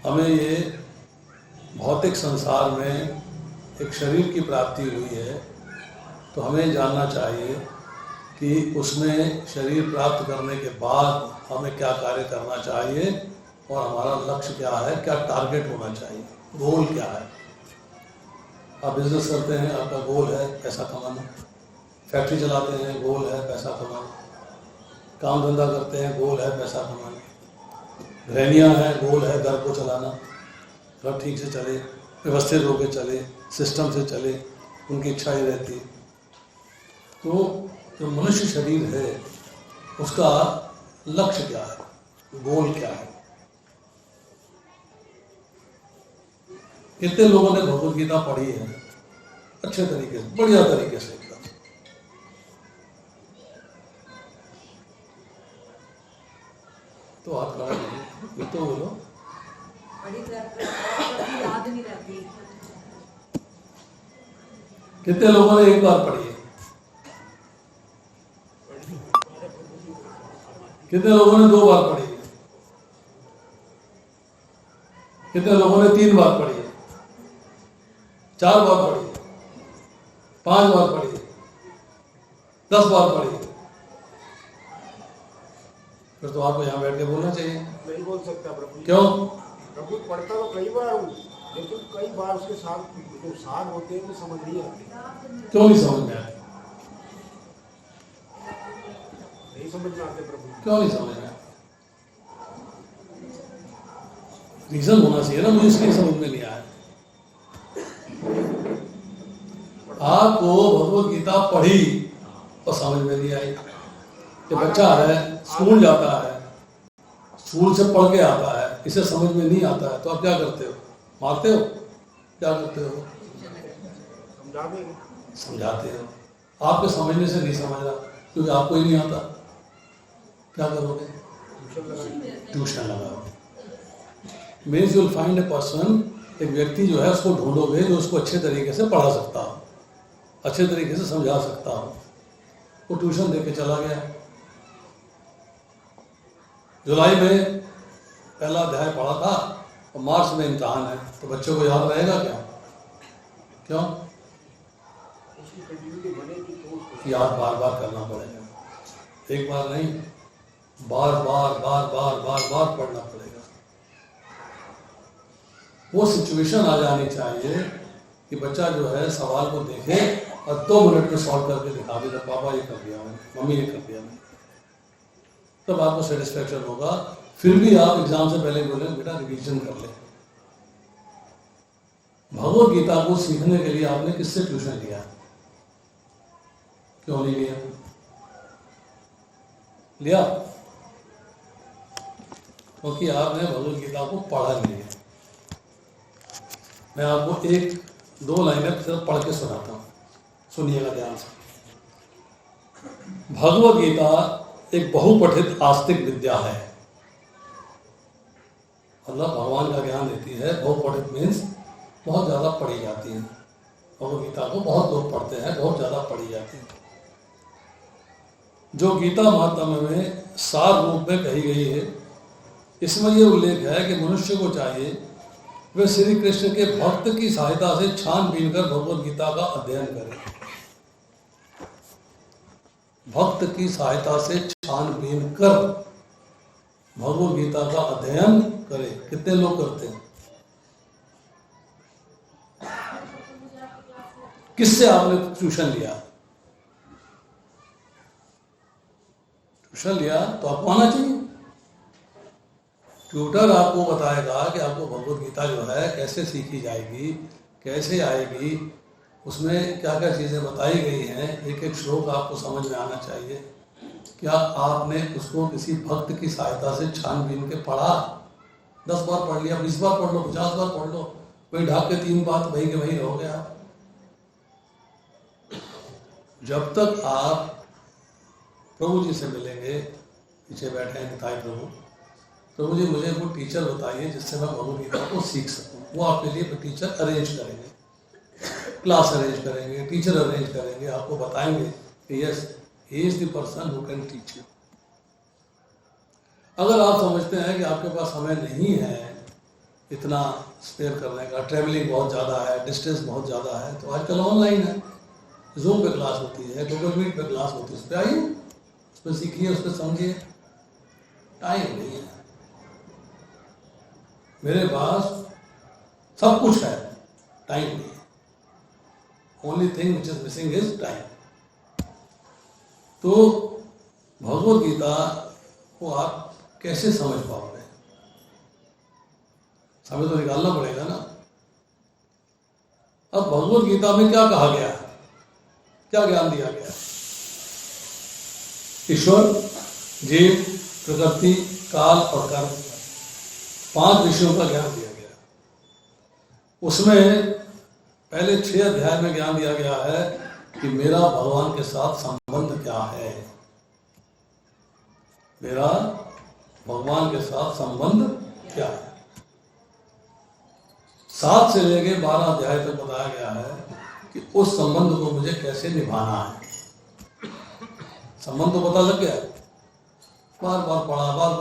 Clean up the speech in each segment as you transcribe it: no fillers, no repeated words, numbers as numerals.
हमें ये भौतिक संसार में एक शरीर की प्राप्ति हुई है, तो हमें जानना चाहिए कि उसमें शरीर प्राप्त करने के बाद हमें क्या कार्य करना चाहिए और हमारा लक्ष्य क्या है, क्या टारगेट होना चाहिए, गोल क्या है। आप बिजनेस करते हैं, आपका गोल है पैसा कमाना, फैक्ट्री चलाते हैं, गोल है पैसा कमाना, काम धंधा करते हैं, गोल है पैसा कमाना, गृहणियाँ हैं, गोल है घर को चलाना, घर ठीक से चले, व्यवस्थित होकर चले, सिस्टम से चले, उनकी इच्छा ही रहती। तो जो मनुष्य शरीर है उसका लक्ष्य क्या है, गोल क्या है। कितने लोगों ने भगवद गीता पढ़ी है अच्छे तरीके से, बढ़िया तरीके से एकदम। तो आप ये तो बोलो, कितने लोगों ने एक बार पढ़ी है, कितने लोगों ने 2 बार पढ़ी है, कितने लोगों ने 3 बार पढ़ी है, 4 बार पढ़ी है, 5 बार पढ़ी है, 10 बार पढ़ी है। फिर तो आपको यहाँ बैठ के बोलना चाहिए। नहीं बोल सकता प्रभु। क्यों? प्रभु पढ़ता तो कई बार हूँ, लेकिन कई बार उसके साथ जो सार होते हैं वो समझ नहीं आते। क्यों नहीं समझ में आते? नहीं समझ में आते प्रभु। क्यों नहीं समझ में आते? रीजन होना चाहिए ना, मुझे इसलिए समझ में नहीं आया। आपको भगवद गीता पढ़ी और समझ में नहीं आई। ये बच्चा है, स्कूल जाता है, स्कूल से पढ़ के आता है, इसे समझ में नहीं आता है, तो आप क्या करते हो? मारते हो? क्या करते हो? समझाते हो। आपके समझने से नहीं समझ रहा क्योंकि आपको ही नहीं आता, क्या करोगे? ट्यूशन लगाओ। Means you will find a person, एक व्यक्ति जो है उसको ढूंढोगे जो उसको अच्छे तरीके से पढ़ा सकता हो, अच्छे तरीके से समझा सकता हो। वो ट्यूशन दे के चला गया, जुलाई में पहला अध्याय पढ़ा था और मार्च में इम्तहान है, तो बच्चों को याद रहेगा क्या? क्यों? याद बार बार करना पड़ेगा, एक बार नहीं, बार बार बार बार बार बार पढ़ना पड़ेगा। वो सिचुएशन आ जानी चाहिए कि बच्चा जो है सवाल को देखे और 2 मिनट में सॉल्व करके दिखा दे, पापा ये कर दिया मैंने, मम्मी ये कर दिया मैंने, तब आपको सेटिस्फेक्शन होगा। फिर भी आप एग्जाम से पहले बोले बेटा रिवीजन कर ले। भगवद गीता को सीखने के लिए आपने किससे ट्यूशन लिया? क्यों नहीं लिया? लिया क्योंकि आपने भगवद गीता को पढ़ा नहीं है। मैं आपको 1-2 लाइनें सिर्फ पढ़ के सुनाता हूं, सुनिएगा ध्यान से। भगवद गीता एक बहुपठित आस्तिक विद्या है, मतलब भगवान का ज्ञान देती है। बहुपठित मीन्स बहुत ज़्यादा पढ़ी जाती है। भगवद गीता को बहुत लोग पढ़ते हैं, बहुत ज़्यादा पढ़ी जाती है। जो गीता महात्म्य में सार रूप में कही गई है, इसमें यह उल्लेख है कि मनुष्य को चाहिए वे श्री कृष्ण के भक्त की सहायता से छानबीन कर भगवद गीता का अध्ययन करें। भक्त की सहायता से छानबीन कर भगवद गीता का अध्ययन करे। कितने लोग करते हैं? किससे आपने ट्यूशन लिया? ट्यूशन लिया तो आपको आना चाहिए। ट्यूटर आपको बताएगा कि आपको भगवद गीता जो है कैसे सीखी जाएगी, कैसे आएगी, उसमें क्या क्या चीज़ें बताई गई हैं, एक एक श्लोक आपको समझ में आना चाहिए। क्या आपने उसको किसी भक्त की सहायता से छानबीन के पढ़ा? 10 बार पढ़ लिया, 20 बार पढ़ लो, 50 बार पढ़ लो, वही ढाक के 3 बात वही के वही रहोगे आप। जब तक आप प्रभु जी से मिलेंगे, पीछे बैठे हैं निताई प्रभु, प्रभु जी मुझे वो टीचर बताइए जिससे मैं भगवद गीता को सीख सकूं। वो आपके लिए टीचर अरेंज करेंगे, क्लास अरेंज करेंगे, टीचर अरेंज करेंगे, आपको बताएंगे कि yes he is the person who can teach you. अगर आप समझते हैं कि आपके पास समय नहीं है इतना स्पेयर करने का, ट्रैवलिंग बहुत ज़्यादा है, डिस्टेंस बहुत ज़्यादा है, तो आजकल ऑनलाइन है, जूम पे क्लास होती है, गूगल मीट पे क्लास होती है, उस पर आइए, उस पर सीखिए, उस पर समझिए। टाइम नहीं है मेरे पास, सब कुछ है, टाइम नहीं है। Only thing which is missing is time. तो भगवत गीता को आप कैसे समझ पाओगे? समय तो निकालना पड़ेगा ना। अब भगवत गीता में क्या कहा गया है, क्या ज्ञान दिया गया है? ईश्वर, जीव, प्रकृति, काल और कर्म, 5 विषयों का ज्ञान दिया गया। उसमें पहले 6 अध्याय में ज्ञान दिया गया है कि मेरा भगवान के साथ संबंध क्या है, मेरा भगवान के साथ संबंध क्या है। 7 से लेके 12 अध्याय तक बताया गया है कि उस संबंध को मुझे कैसे निभाना है। संबंध तो पता लग गया, बार बार पढ़ा, बार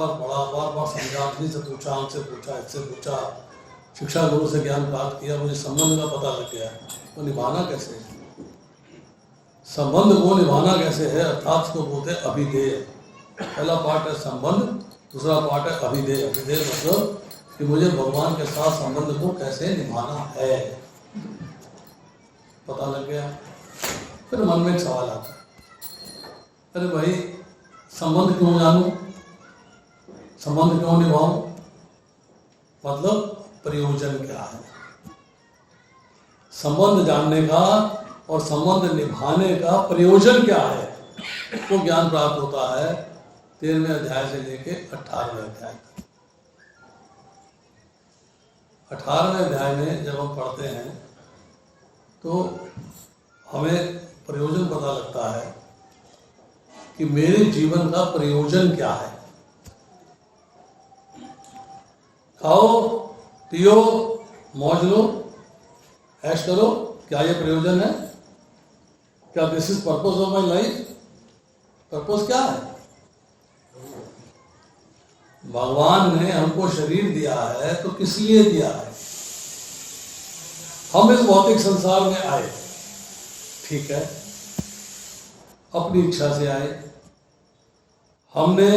बार समझा, से पूछा, हमसे पूछा, इससे पूछा, शिक्षा गुरु से ज्ञान प्राप्त किया, मुझे संबंध का पता लग गया। तो निभाना कैसे है, संबंध को निभाना कैसे है, अर्थात उसको बोलते हैं अभिधेय। पहला पार्ट है संबंध, दूसरा पार्ट है अभिधेय। अभिधेय मतलब कि मुझे भगवान के साथ संबंध को कैसे निभाना है, पता लग गया। फिर मन में एक सवाल आता है, अरे भाई संबंध क्यों जानूं, संबंध क्यों निभाऊं, मतलब प्रयोजन क्या है। संबंध जानने का और संबंध निभाने का प्रयोजन क्या है, वो ज्ञान प्राप्त होता है 13वें अध्याय से लेके 18वें अध्याय तक। 18वें अध्याय में जब हम पढ़ते हैं तो हमें प्रयोजन पता लगता है कि मेरे जीवन का प्रयोजन क्या है। खाओ, पियो, मौज लो, ऐश करो, क्या ये प्रयोजन है? क्या this is purpose of my life? Purpose क्या है? भगवान ने हमको शरीर दिया है तो किस लिए दिया है? हम इस भौतिक संसार में आए, ठीक है, अपनी इच्छा से आए। हमने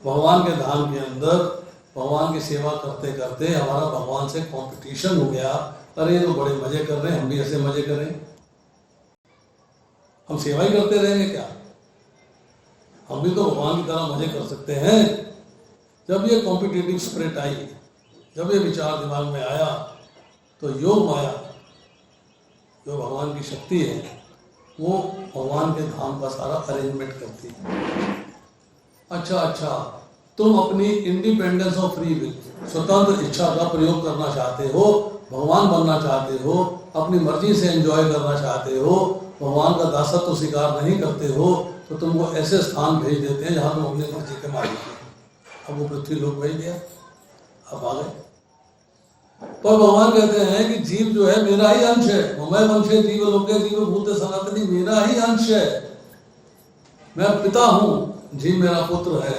भगवान के धाम के अंदर भगवान की सेवा करते करते हमारा भगवान से कंपटीशन हो गया, अरे ये तो बड़े मजे कर रहे हैं, हम भी ऐसे मजे करें। हम सेवा ही करते रहेंगे क्या? हम भी तो भगवान की तरह मजे कर सकते हैं। जब ये कॉम्पिटिटिव स्पिरिट आई, जब ये विचार दिमाग में आया, तो योग माया जो भगवान की शक्ति है वो भगवान के धाम का सारा अरेंजमेंट करती है। अच्छा, तुम अपनी इंडिपेंडेंस ऑफ फ्री विल, स्वतंत्र इच्छा का प्रयोग करना चाहते हो, भगवान बनना चाहते हो, अपनी मर्जी से एंजॉय करना चाहते हो, भगवान का दासत्व स्वीकार नहीं करते हो, तो तुमको ऐसे स्थान भेज देते हैं जहां तुम अपनी मर्जी के मालिक हो। अब वो पृथ्वी लोक भेज दिया, अब आ गए। पर भगवान कहते हैं कि जीव जो है मेरा ही अंश है, मैं वंशे जीव लोके जीव भूते सनातनी, मेरा ही अंश है, मैं पिता हूं, जीव मेरा पुत्र है।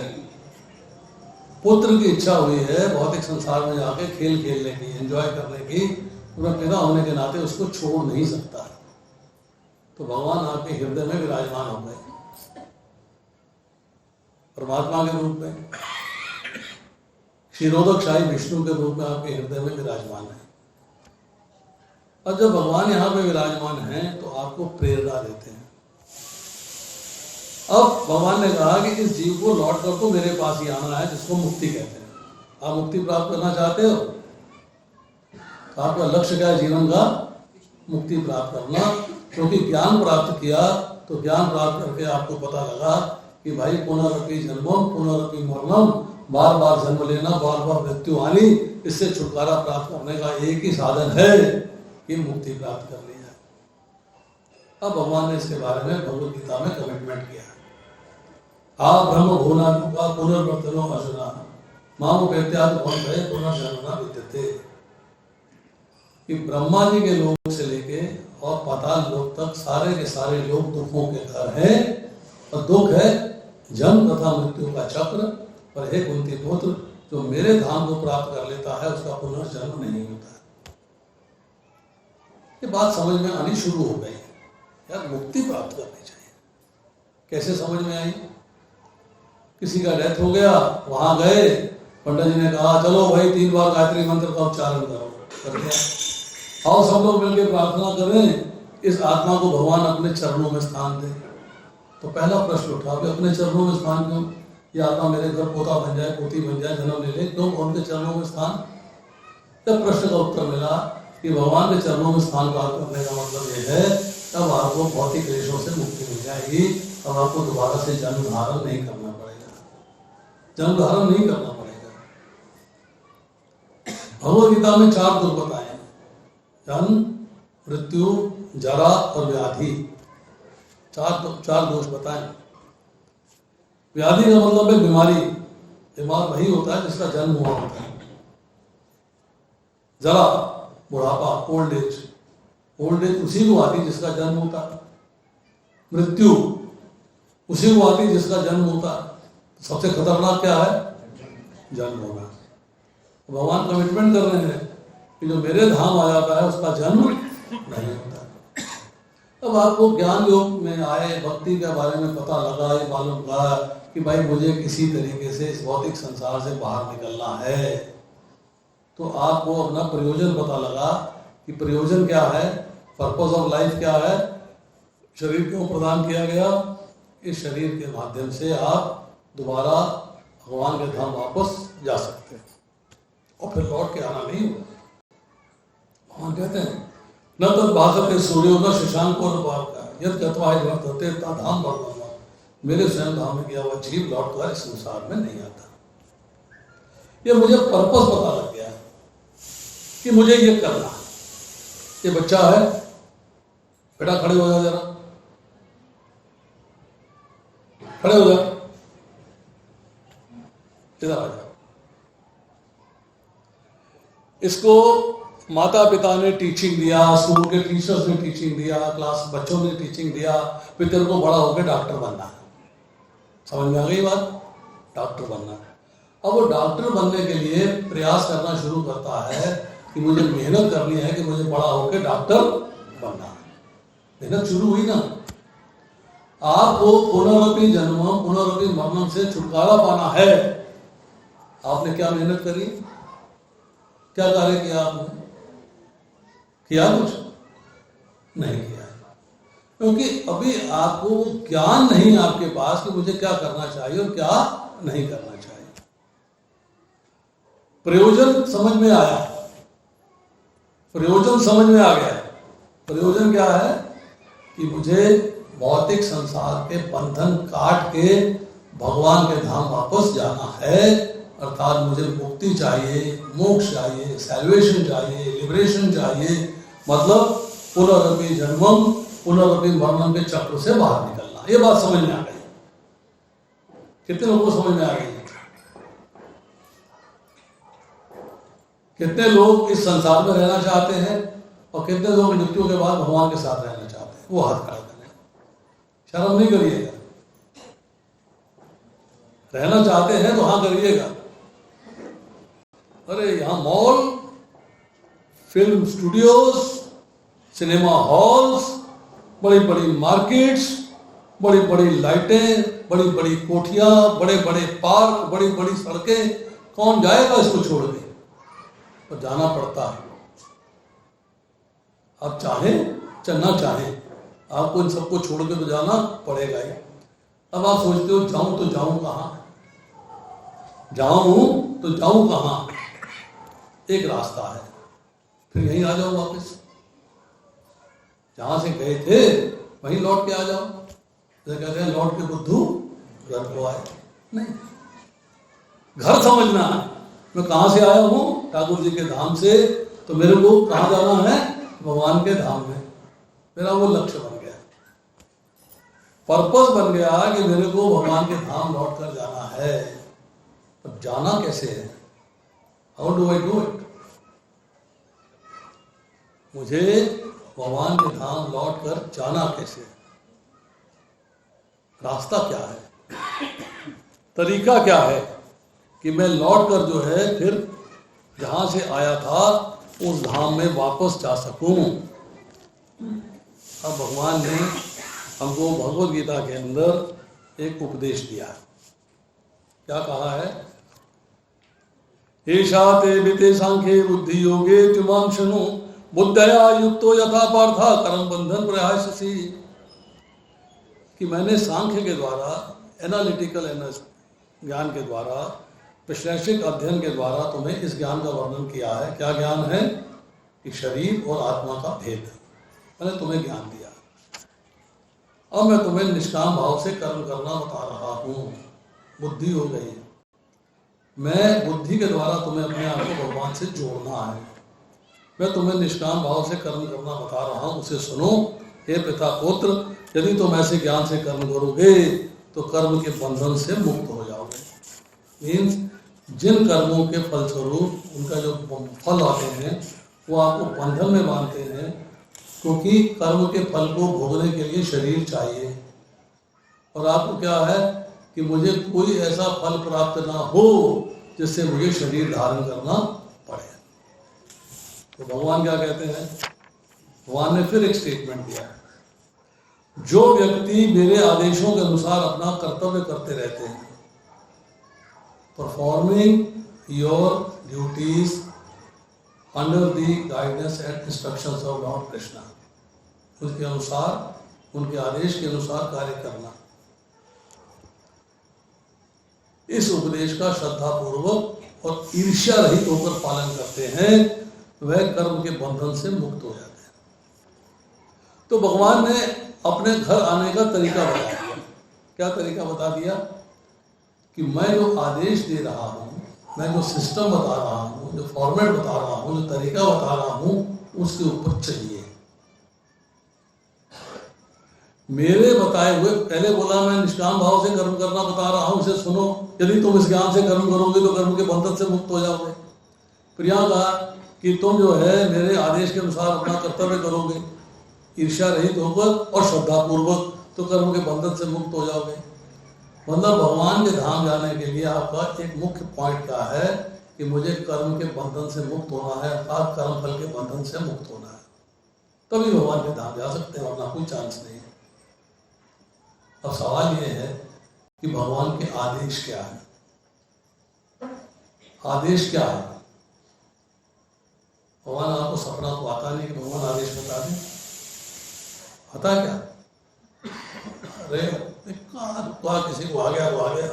पुत्र की इच्छा हुई है भौतिक संसार में जाके खेल खेलने की, एंजॉय करने की, पूरा पिता होने के नाते उसको छोड़ नहीं सकता। तो भगवान आपके हृदय में विराजमान हो गए परमात्मा के रूप में, क्षीरोदक शाही विष्णु के रूप में आपके हृदय में विराजमान है। और जब भगवान यहाँ पे विराजमान हैं तो आपको प्रेरणा देते हैं। अब भगवान ने कहा कि इस जीव को लौट कर तो मेरे पास ही आना है, जिसको मुक्ति कहते हैं। आप मुक्ति प्राप्त करना चाहते हो तो आपका लक्ष्य क्या है जीवन का? मुक्ति प्राप्त करना। क्योंकि ज्ञान प्राप्त किया तो ज्ञान प्राप्त करके आपको पता लगा कि भाई पुनरपि जन्मम पुनरपि मरणम, बार बार जन्म लेना, बार बार मृत्यु आनी, इससे छुटकारा प्राप्त करने का एक ही साधन है कि मुक्ति प्राप्त करनी है। अब भगवान ने इसके बारे में भगवद गीता में कमिटमेंट किया है। आ ब्रह्म भुवनादि का पुनर्वर्तनो अर्जुना मामो प्रत्याद भय पुनर्जन्मना विद्यते, कि ब्रह्मा जी के लोक से लेके और पाताल लोक तक सारे के सारे लोग दुखों के घर हैं, और दुख है जन्म तथा मृत्यु का चक्र। पर हे कुंती पुत्र, जो मेरे धाम को प्राप्त कर लेता है उसका पुनर्जन्म नहीं होता है। ये बात समझ में आनी शुरू हो गई है। यार मुक्ति प्राप्त करनी चाहिए। कैसे समझ में आई? किसी का डेथ हो गया, वहां गए, पंडित जी ने कहा चलो भाई 3 बार गायत्री मंत्र का उच्चारण करो, कर दिया। आओ सब लोग मिलकर प्रार्थना करें, इस आत्मा को भगवान अपने चरणों में स्थान दे। तो पहला प्रश्न उठा कि अपने चरणों में स्थान क्यों? ये आत्मा मेरे घर पोता बन जाए, पोती बन जाए, जन्म ले ले, क्यों उनके चरणों में स्थान? तब प्रश्न का उत्तर मिला कि भगवान के चरणों में स्थान प्राप्त करने का मतलब ये है तब आपको भौतिक क्लेशों से मुक्ति मिल जाएगी। अब आपको दोबारा से जन्म धारण नहीं करना पड़ेगा, जन्म धारण नहीं करना पड़ेगा। भगवद गीता में 4 दुख बताए हैं, जन्म, मृत्यु, जरा और व्याधि। 4 दोष बताएं। व्याधि का मतलब है बीमारी। बीमार वही होता है जिसका जन्म हुआ होता है। जरा बुढ़ापा, ओल्ड एज। ओल्ड एज उसी को आती जिसका जन्म होता है। मृत्यु उसी को आती जिसका जन्म होता है। तो सबसे खतरनाक क्या है? जन्म होना। भगवान कमिटमेंट कर रहे हैं कि जो मेरे धाम आ जाता है उसका जन्म नहीं होता। अब आपको ज्ञान योग में आए, भक्ति के बारे में पता लगा, ये मालूम पड़ा कि भाई मुझे किसी तरीके से इस भौतिक संसार से बाहर निकलना है, तो आपको अपना प्रयोजन पता लगा कि प्रयोजन क्या है, पर्पस ऑफ लाइफ क्या है, शरीर क्यों प्रदान किया गया। इस शरीर के माध्यम से आप दोबारा भगवान के धाम वापस जा सकते हैं और फिर लौट के आना नहीं होगा। भगवान कहते हैं न तद भासते सूर्यो न शशांक और का यद गत्वा वर्तते धाम वर्तमान। मेरे स्वयं धाम में गया हुआ जीव लौट कर इस संसार में नहीं आता। ये मुझे पर्पस पता लग गया कि मुझे ये करना है। ये बच्चा है, बेटा खड़े हो जा, जरा खड़े हो जा, इधर आ जा। इसको माता पिता ने टीचिंग दिया, स्कूल के टीचर्स ने टीचिंग दिया, क्लास बच्चों ने टीचिंग दिया, फिर तेरे को बड़ा होकर डॉक्टर बनना है। समझ में आ गई बात? डॉक्टर बनना है। अब वो डॉक्टर बनने के लिए प्रयास करना शुरू करता है कि मुझे मेहनत करनी है कि मुझे बड़ा होकर डॉक्टर बनना है। मेहनत शुरू हुई ना। आपको पुनरपि जन्म पुनरपि मरणम से छुटकारा पाना है। आपने क्या मेहनत करी? क्या कार्य किया आपने? किया कुछ? नहीं किया, क्योंकि अभी आपको ज्ञान नहीं आपके पास कि मुझे क्या करना चाहिए और क्या नहीं करना चाहिए। प्रयोजन समझ में आया, प्रयोजन समझ में आ गया। प्रयोजन क्या है कि मुझे भौतिक संसार के बंधन काट के भगवान के धाम वापस जाना है। अर्थात मुझे मुक्ति चाहिए, मोक्ष चाहिए, सैल्वेशन चाहिए, लिबरेशन चाहिए। मतलब पुनरपि जन्मम पुनरपि मरणम के चक्र से बाहर निकलना। ये बात समझ में आ गई? कितने लोगों को समझ में आ गई? कितने लोग इस संसार में रहना चाहते हैं और कितने लोग मृत्यु के बाद भगवान के साथ रहना चाहते हैं? वो हाथ खड़ा करें। शर्म नहीं करिएगा। रहना चाहते हैं तो हाँ करिएगा। अरे यहाँ mall, film studios, cinema halls, बड़ी बड़ी मार्केट्स, बड़ी बड़ी लाइटें, बड़ी बड़ी कोठियां, बड़े बड़े पार्क, बड़ी बड़ी सड़कें, कौन जाएगा इसको छोड़ के? तो जाना पड़ता है। आप चाहें चलना चाहें, आपको इन सबको छोड़ के तो जाना पड़ेगा ही। अब आप सोचते हो जाऊं तो जाऊं कहां, जाऊं तो जाऊं कहां? एक रास्ता है, फिर यहीं आ जाओ वापस। जहां से गए थे वहीं लौट के आ जाओ। जैसे कहते हैं लौट के बुद्धू घर को आए। नहीं, घर समझना है। मैं कहां से आया हूं? ठाकुर जी के धाम से। तो मेरे को कहां जाना है? भगवान के धाम में। मेरा वो लक्ष्य बन गया, पर्पस बन गया कि मेरे को भगवान के धाम लौट कर जाना है। अब जाना कैसे है? How do I do it? मुझे भगवान के धाम लौट कर जाना कैसे? रास्ता क्या है? तरीका क्या है? कि मैं लौट कर जो है फिर जहाँ से आया था उस धाम में वापस जा सकूं। अब भगवान ने हमको भगवद गीता के अंदर एक उपदेश दिया। क्या कहा है? एषा ते विते सांख्ये बुद्धि योगे त्युमां शृणु बुद्धया युक्तो यथा पार्था कर्म बंधन प्रयाससी। कि मैंने सांख्य के द्वारा, एनालिटिकल ज्ञान के द्वारा, विश्लेषिक अध्ययन के द्वारा तुम्हें इस ज्ञान का वर्णन किया है। क्या ज्ञान है? कि शरीर और आत्मा का भेद। मैंने तुम्हें ज्ञान दिया। अब मैं तुम्हें निष्काम भाव से कर्म करना बता रहा हूँ। बुद्धि हो गई। मैं बुद्धि के द्वारा तुम्हें अपने आप को भगवान से जोड़ना है। मैं तुम्हें निष्काम भाव से कर्म करना बता रहा हूँ, उसे सुनो। हे पिता पुत्र, यदि तुम ऐसे ज्ञान से कर्म करोगे तो कर्म के बंधन से मुक्त हो जाओगे। मीन्स जिन कर्मों के फलस्वरूप उनका जो फल आते हैं वो आपको बंधन में बांधते हैं, क्योंकि कर्म के फल को भोगने के लिए शरीर चाहिए। और आपको क्या है कि मुझे कोई ऐसा फल प्राप्त ना हो जिससे मुझे शरीर धारण करना पड़े। तो भगवान क्या कहते हैं? भगवान ने फिर एक स्टेटमेंट दिया है, जो व्यक्ति मेरे आदेशों के अनुसार अपना कर्तव्य करते रहते हैं, performing your duties under the guidance and instructions of Lord Krishna, उसके अनुसार, उनके आदेश के अनुसार कार्य करना, इस उपदेश का श्रद्धा पूर्वक और ईर्ष्या रहित होकर पालन करते हैं, वह कर्म के बंधन से मुक्त हो जाते हैं। तो भगवान ने अपने घर आने का तरीका बता दिया। क्या तरीका बता दिया? कि मैं जो आदेश दे रहा हूँ, मैं जो सिस्टम बता रहा हूँ, जो फॉर्मेट बता रहा हूँ, जो तरीका बता रहा हूँ, उसके ऊपर चलिए। मेरे बताए हुए, पहले बोला मैं निष्काम भाव से कर्म करना बता रहा हूँ, उसे सुनो। यदि तुम इस ज्ञान से कर्म करोगे तो कर्म के बंधन से मुक्त हो जाओगे। फिर यहाँ कहा कि तुम जो है मेरे आदेश के अनुसार अपना कर्तव्य करोगे ईर्ष्या रहित होकर और श्रद्धा पूर्वक, तो कर्म के बंधन से मुक्त हो जाओगे। मतलब भगवान के धाम जाने के लिए आपका एक मुख्य पॉइंट क्या है कि मुझे कर्म के बंधन से मुक्त होना है, अर्थात कर्म फल के बंधन से मुक्त होना है, तभी भगवान के धाम जा सकते हैं, वरना कोई चांस नहीं है। अब सवाल यह है कि भगवान के आदेश क्या है? आदेश क्या है? भगवान, आपको सपना तो आता नहीं कि भगवान आदेश बता दें? आता क्या? अरे किसी को आ गया तो आ गया,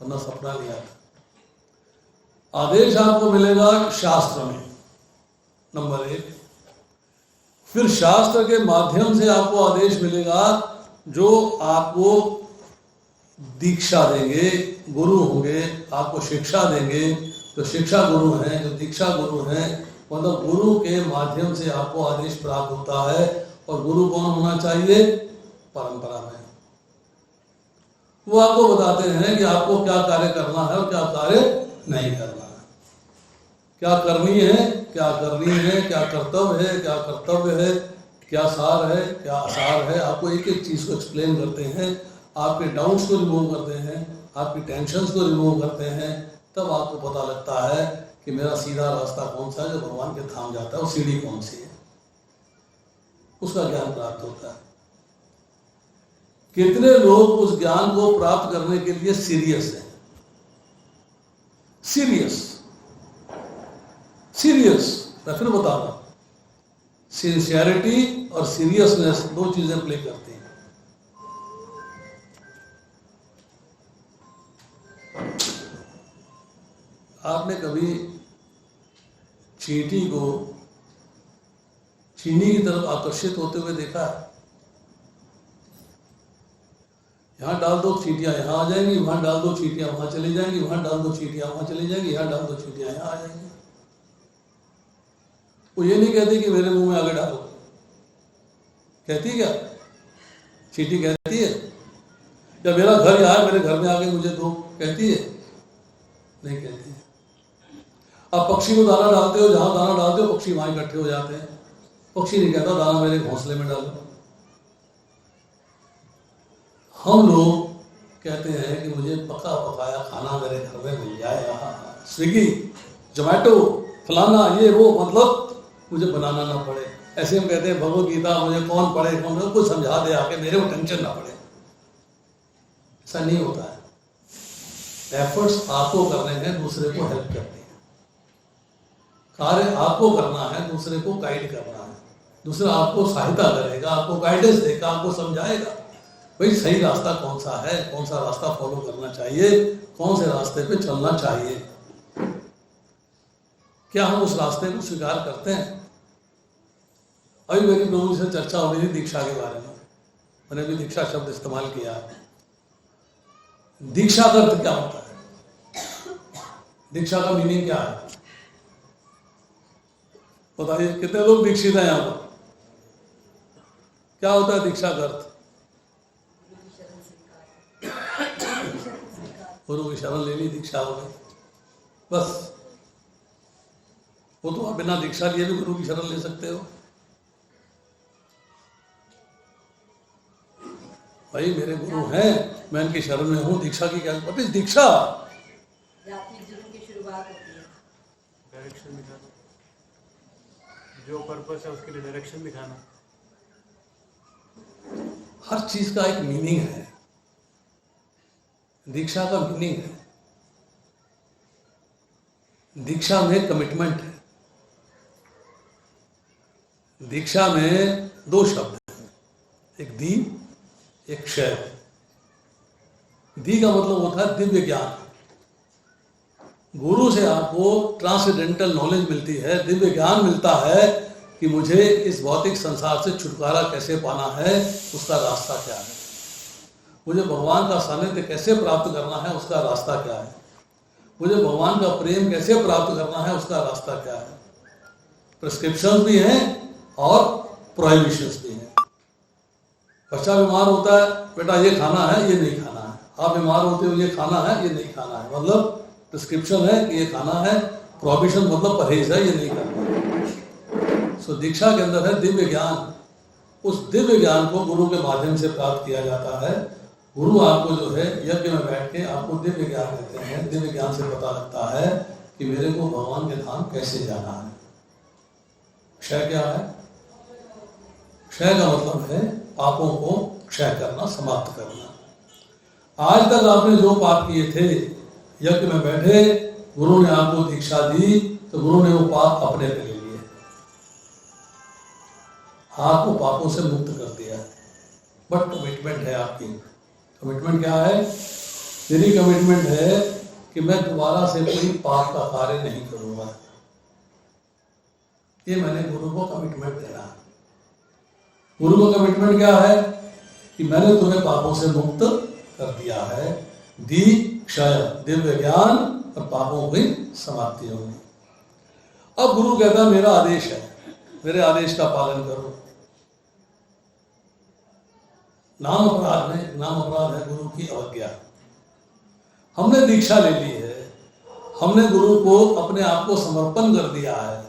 वरना सपना नहीं आता। आदेश आपको मिलेगा शास्त्र में, नंबर 1। फिर शास्त्र के माध्यम से आपको आदेश मिलेगा जो आपको दीक्षा देंगे, गुरु होंगे, आपको शिक्षा देंगे, जो शिक्षा गुरु हैं, जो दीक्षा गुरु हैं, मतलब गुरु के माध्यम से आपको आदेश प्राप्त होता है। और गुरु कौन होना चाहिए? परंपरा में वो आपको बताते हैं कि आपको क्या कार्य करना है और क्या कार्य नहीं करना है, क्या करनी है, क्या करनी है, क्या कर्तव्य है, क्या कर्तव्य है, क्या सार है, क्या असार है। आपको एक एक चीज को एक्सप्लेन करते हैं, आपके डाउट्स को रिमूव करते हैं, आपकी टेंशन्स को रिमूव करते हैं। तब आपको पता लगता है कि मेरा सीधा रास्ता कौन सा है, जो भगवान के धाम जाता है, वो सीढ़ी कौन सी है, उसका ज्ञान प्राप्त होता है। कितने लोग उस ज्ञान को प्राप्त करने के लिए सीरियस हैं? सीरियस मैं फिर बता रहा हूं, सिंसियरिटी और सीरियसनेस दो चीजें प्ले करती हैं। आपने कभी चींटी को चीनी की तरफ आकर्षित होते हुए देखा है? यहाँ डाल दो चींटियां यहाँ आ जाएंगी, वहां डाल दो चींटियां वहां चली जाएंगी, वहां डाल दो चींटियां वहां चली जाएंगी, यहाँ डाल दो चींटियां यहाँ आ जाएंगी। वो ये नहीं कहती कि मेरे मुंह में आगे डालो। कहती क्या? चींटी कहती है? या मेरा घर यहाँ है, मेरे घर में आगे मुझे दो, कहती है? नहीं कहती है। आप पक्षी को दाना डालते हो, जहां दाना डालते हो पक्षी वहां इकट्ठे हो जाते हैं। पक्षी नहीं कहता दाना मेरे घोंसले में डालो। हम लोग कहते हैं कि मुझे पका पकाया खाना मेरे घर में मिल जाए, स्विगी जोमेटो फलाना ये वो, मतलब मुझे बनाना ना पड़े। ऐसे हम कहते हैं भगवत गीता मुझे कौन पढ़े कौन कुछ समझा दे आके, मेरे को टेंशन ना पड़े। ऐसा नहीं होता है। एफर्ट्स आपको करने हैं, दूसरे को हेल्प करनी है। कार्य आपको करना है, दूसरे को गाइड करना है। दूसरा आपको सहायता करेगा, आपको गाइडेंस देगा, आपको समझाएगा भाई सही रास्ता कौन सा है, कौन सा रास्ता फॉलो करना चाहिए, कौन से रास्ते पे चलना चाहिए। क्या हम उस रास्ते को स्वीकार करते हैं? अभी मेरी प्रभु से चर्चा हो रही थी दीक्षा के बारे में, मैंने भी दीक्षा शब्द इस्तेमाल किया। दीक्षा का अर्थ क्या होता है? दीक्षा का मीनिंग क्या है बताइए? कितने लोग दीक्षित हैं यहाँ पर? क्या होता है दीक्षा का अर्थ? गुरु की शरण ले ली, दीक्षा हो गई, बस। वो तो आप बिना दीक्षा लिए भी गुरु की शरण ले सकते हो। भाई मेरे गुरु हैं, मैं इनकी शरण में हूँ, दीक्षा की क्या पता? दीक्षा जीवन की शुरुआत होती है। डायरेक्शन दिखाना, जो पर्पस है उसके लिए डायरेक्शन दिखाना। हर चीज का एक मीनिंग है। दीक्षा का मीनिंग है, दीक्षा में कमिटमेंट है। दीक्षा में दो शब्द हैं, एक दी, एक क्षय। दी का मतलब होता है दिव्य ज्ञान। गुरु से आपको ट्रांसेंडेंटल नॉलेज मिलती है, दिव्य ज्ञान मिलता है कि मुझे इस भौतिक संसार से छुटकारा कैसे पाना है, उसका रास्ता क्या है। मुझे भगवान का सानिध्य कैसे प्राप्त करना है, उसका रास्ता क्या है। मुझे भगवान का प्रेम कैसे प्राप्त करना है, उसका रास्ता क्या है। प्रिस्क्रिप्शंस भी हैं और प्रोहिबिशंस भी हैं। बच्चा बीमार होता है, बेटा ये खाना है, ये नहीं खाना है। आप बीमार होते हो, ये खाना है, ये नहीं खाना है। मतलब प्रिस्क्रिप्शन है कि ये खाना है, प्रोहिबिशन मतलब परहेज है, ये नहीं करना है। सो दीक्षा के अंदर है दिव्य ज्ञान। उस दिव्य ज्ञान को गुरु के माध्यम से प्राप्त किया जाता है। गुरु आपको जो है यज्ञ में बैठ के आपको दिव्य ज्ञान देते हैं। दिव्य ज्ञान से पता लगता है कि मेरे को भगवान के धाम कैसे जाना है। क्षय क्या है? क्षय का मतलब है पापों को क्षय करना, समाप्त करना। आज तक आपने जो पाप किए थे, यज्ञ में बैठे, गुरु ने आपको दीक्षा दी तो गुरु ने वो पाप अपने पे ले लिए, आपको पापों से मुक्त कर दिया। बट कमिटमेंट है आपकी। कमिटमेंट क्या है? मेरी कमिटमेंट है कि मैं दोबारा से कोई पाप का कार्य नहीं करूंगा। ये मैंने गुरु को कमिटमेंट देना है। गुरु को कमिटमेंट क्या है? कि मैंने तुम्हें पापों से मुक्त कर दिया है। दी क्षय, दिव्य ज्ञान और पापों की समाप्ति होगी। अब गुरु कहता है मेरा आदेश है, मेरे आदेश का पालन करो। नाम अपराध में, नाम अपराध है गुरु की अवज्ञा। हमने दीक्षा ले ली है, हमने गुरु को अपने आप को समर्पण कर दिया है।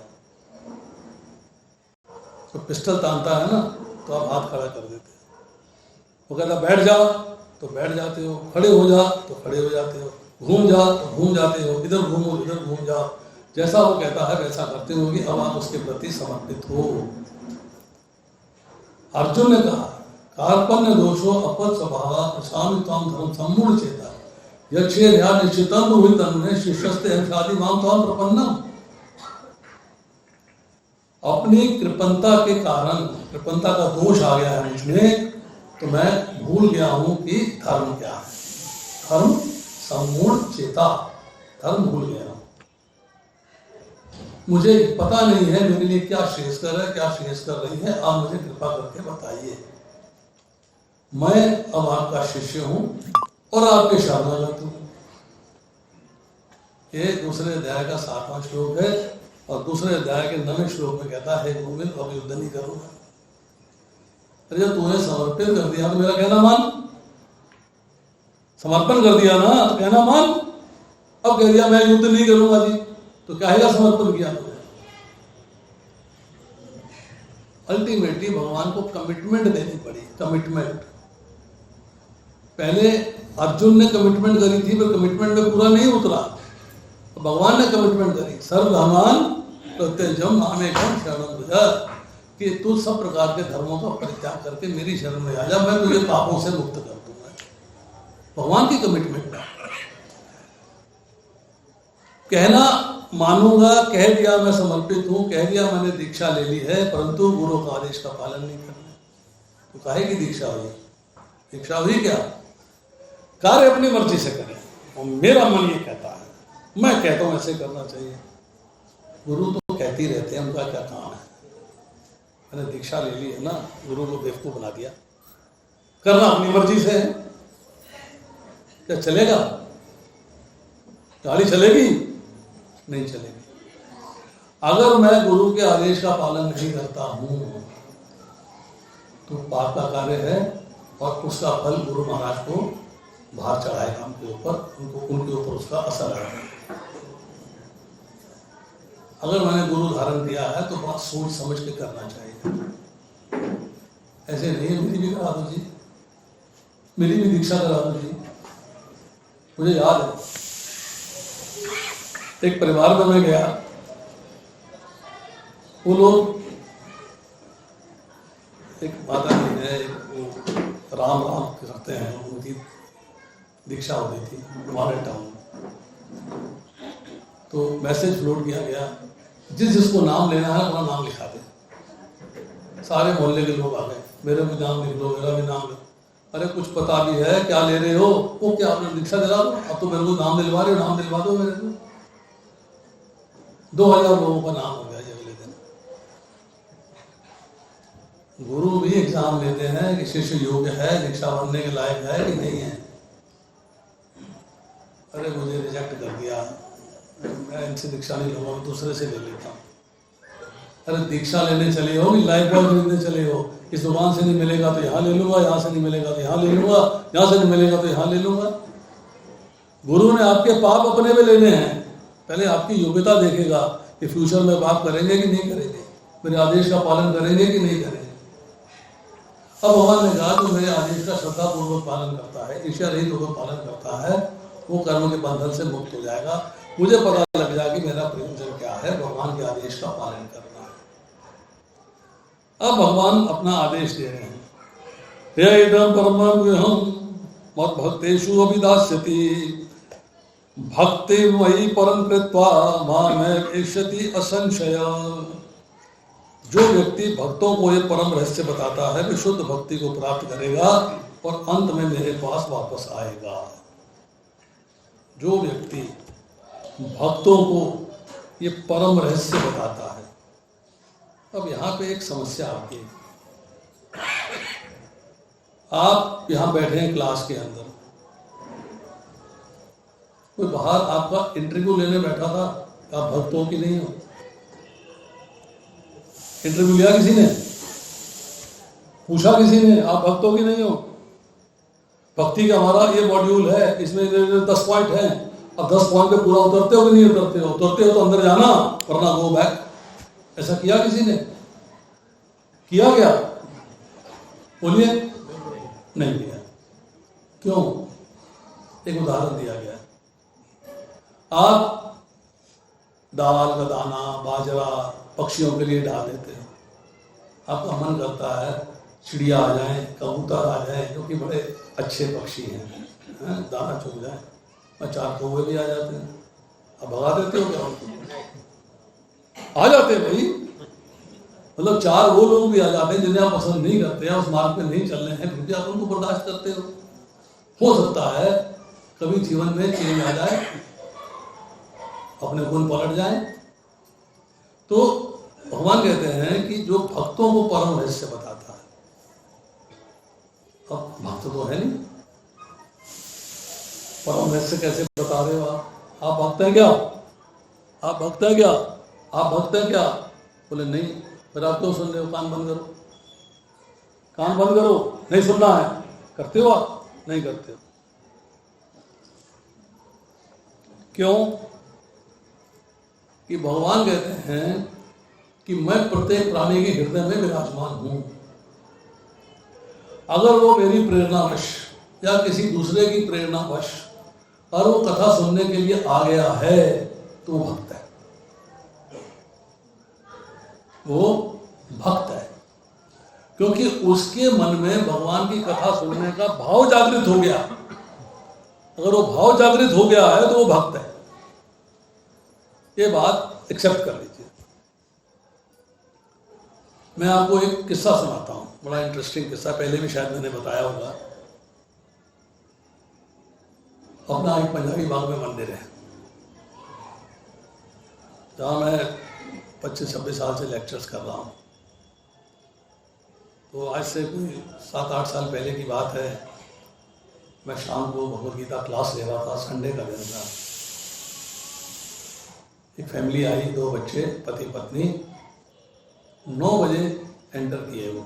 तो पिस्टल तानता है ना, तो आप हाथ खड़ा कर देते हो। वो कहता बैठ जा तो बैठ जाते हो, खड़े हो जा तो खड़े हो जाते हो, घूम जा तो घूम जाते हो, इधर घूमो इधर घूम जाओ। जैसा वो कहता है वैसा करते हो कि अब आप उसके प्रति समर्पित हो। अर्जुन ने कहा कार्पण्य दोषो अपद स्वभाव प्रशांत तम धर्म सम्मूढ़ चेता यक्षे निश्चितम रोहित तन्मे शिष्यस्ते अंशादि माम तम प्रपन्नम। अपनी कृपणता के कारण, कृपणता का दोष आ गया है मुझमें, तो मैं भूल गया हूं कि धर्म क्या है। धर्म सम्मूढ़ चेता, धर्म भूल गया हूं। मुझे पता नहीं है मेरे लिए क्या श्रेयस्कर है, क्या श्रेयस्कर रही है। आप मुझे कृपा करके बताइए। मैं अब आपका शिष्य हूं और आपके शरणागत हूं। ये दूसरे अध्याय का 7वां श्लोक है और दूसरे अध्याय के 9वें श्लोक में कहता है गोविंद अब युद्ध नहीं करूंगा। अरे जब तूने समर्पित कर दिया तो मेरा कहना मान। समर्पण कर दिया ना तो कहना मान। अब कह दिया मैं युद्ध नहीं करूंगा जी, तो क्या है समर्पण किया तुमने? अल्टीमेटली भगवान को कमिटमेंट देनी पड़ी। कमिटमेंट पहले अर्जुन ने कमिटमेंट करी थी, वो कमिटमेंट में पूरा नहीं उतरा। भगवान ने कमिटमेंट करी, सर्वधर्मान् प्रत्यज्यम मामेकं शरणं व्रज, कि तू सब प्रकार के धर्मों का परित्याग करके मेरी शरण में आ जा, मैं तुझे पापों से मुक्त कर दूंगा। भगवान की कमिटमेंट है। कहना मानूंगा, कह दिया मैं समर्पित हूं, कह दिया मैंने दीक्षा ले ली है, परंतु गुरु का आदेश का पालन नहीं करना, तो काहे की दीक्षा हुई? दीक्षा हुई क्या? कार्य अपनी मर्जी से करें, और मेरा मन ये कहता है, मैं कहता हूं ऐसे करना चाहिए। गुरु तो कहते ही रहते हैं, उनका क्या काम है? मैंने दीक्षा ले ली है ना, गुरु को बेवकूफ बना दिया। करना अपनी मर्जी से है, क्या चलेगा? गाड़ी चलेगी? नहीं चलेगी। अगर मैं गुरु के आदेश का पालन नहीं करता हूं तो पाप का कार्य है, और उसका फल गुरु महाराज को भार चढ़ाएगा, उनके ऊपर, उनके ऊपर उसका असर आएगा। अगर मैंने गुरु धारण किया है तो बहुत सोच समझ के करना चाहिए। ऐसे नहीं मेरी भी करा दो जी, मेरी भी दीक्षा करा दो जी। मुझे याद है एक परिवार में मैं गया, वो लोग, एक माता जी है, राम राम करते हैं, उनकी दीक्षा हो गई थी हमारे टाउन। तो मैसेज फ्लोट किया गया, जिसको नाम लेना है अपना नाम लिखा दे। सारे मोहल्ले के लोग आ गए, मेरा भी नाम लिख लो, मेरा भी नाम लिख। अरे कुछ पता भी है, क्या ले रहे हो? वो क्या आपने दीक्षा दिला दो, अब तो मेरे को नाम दिलवा रहे हो, नाम दिलवा दो मेरे को। 2000 लोगों का नाम हो गया अगले दिन। गुरु भी एग्जाम लेते हैं कि शिष्य योग्य है, दीक्षा बनने के लायक है कि नहीं है। अरे मुझे रिजेक्ट कर दिया, मैं इनसे दीक्षा नहीं लूंगा, दूसरे से ले लेता हूँ। अरे दीक्षा लेने चले हो, लाइफ बॉय लेने चले हो, इस दुकान से नहीं मिलेगा तो यहाँ ले लूंगा, यहाँ से नहीं मिलेगा तो यहाँ ले लूंगा, यहाँ से नहीं मिलेगा तो यहाँ ले लूंगा। गुरु ने आपके पाप अपने में लेने हैं, पहले आपकी योग्यता देखेगा कि फ्यूचर में पाप करेंगे कि नहीं करेंगे, मेरे आदेश का पालन करेंगे कि नहीं करेंगे। अब भगवान ने कहा जो मेरे आदेश का श्रद्धापूर्वक पालन करता है, ईर्ष्या रहित होकर पालन करता है, वो कर्म के बंधन से मुक्त हो जाएगा। मुझे पता लग जाएगा कि मेरा प्रयोजन क्या है, भगवान के आदेश का पालन करना है। अब भगवान अपना आदेश दे रहे हैं, हे इदं परमं गुह्यं मद्भक्तेषु अभिदास्यति भक्ति मयि परं कृत्वा मामेष्यति असंशय। जो व्यक्ति भक्तों को ये परम रहस्य बताता है कि शुद्ध भक्ति को प्राप्त करेगा और अंत में मेरे पास वापस आएगा। जो व्यक्ति भक्तों को ये परम रहस्य बताता है। अब यहाँ पे एक समस्या आती है। आप यहाँ बैठे हैं क्लास के अंदर, कोई बाहर आपका इंटरव्यू लेने बैठा था, आप भक्त हो कि नहीं हो? इंटरव्यू लिया किसी ने? पूछा किसी ने आप भक्त हो कि नहीं हो? भक्ति का हमारा ये मॉड्यूल है, इसमें 10 पॉइंट हैं, अब 10 पॉइंट पे पूरा उतरते हो कि नहीं उतरते हो? उतरते हो तो अंदर जाना, वरना गो बैक। ऐसा किया किसी ने? किया क्या? बोलिए। नहीं किया। क्यों? एक उदाहरण दिया गया। आप दाल का दाना, बाजरा पक्षियों के लिए डाल देते हो। आपका मन करता है चिड़िया आ जाए, कबूतर आ जाए, जो कि बड़े अच्छे पक्षी हैं, दाना चुग जाए, और 4 कौवे भी आ जाते हैं। अब भगा देते हो क्या उनको? आ जाते हैं भाई, मतलब 4 वो लोग भी आ जाते हैं जिन्हें आप पसंद नहीं करते हैं, उस मार्ग पे नहीं चल रहे हैं, फिर भी आप उनको बर्दाश्त करते हो। हो सकता है कभी जीवन में चेंज आ जाए, अपने गुण पलट जाए। तो भगवान कहते हैं कि जो भक्तों को परम रहस्य बताता है। अब भक्त तो है नहीं, परम रहस्य कैसे बता रहे हो आप भक्त हैं क्या? आप भक्त हैं क्या? आप भक्त हैं क्या? बोले नहीं। फिर आप क्यों सुन रहे हो? कान बंद करो, कान बंद करो, नहीं सुनना है। करते हो आप? नहीं करते हो। क्यों? कि भगवान कहते हैं कि मैं प्रत्येक प्राणी के हृदय में विराजमान हूं। अगर वो मेरी प्रेरणावश या किसी दूसरे की प्रेरणावश और वो कथा सुनने के लिए आ गया है तो वो भक्त है, वो भक्त है, क्योंकि उसके मन में भगवान की कथा सुनने का भाव जागृत हो गया। अगर वो भाव जागृत हो गया है तो वो भक्त है। ये बात एक्सेप्ट कर लीजिए। मैं आपको एक किस्सा सुनाता हूं, बड़ा इंटरेस्टिंग किस्सा, पहले भी शायद मैंने बताया होगा। अपना एक पंजाबी बाग में मंदिर है जहाँ मैं 25-26 साल से लेक्चर्स कर रहा हूँ। तो आज से कोई 7-8 साल पहले की बात है। मैं शाम को भगवद गीता क्लास ले रहा था, संडे का दिन था। एक फैमिली आई, 2 बच्चे, पति पत्नी, 9 बजे एंटर किए वो।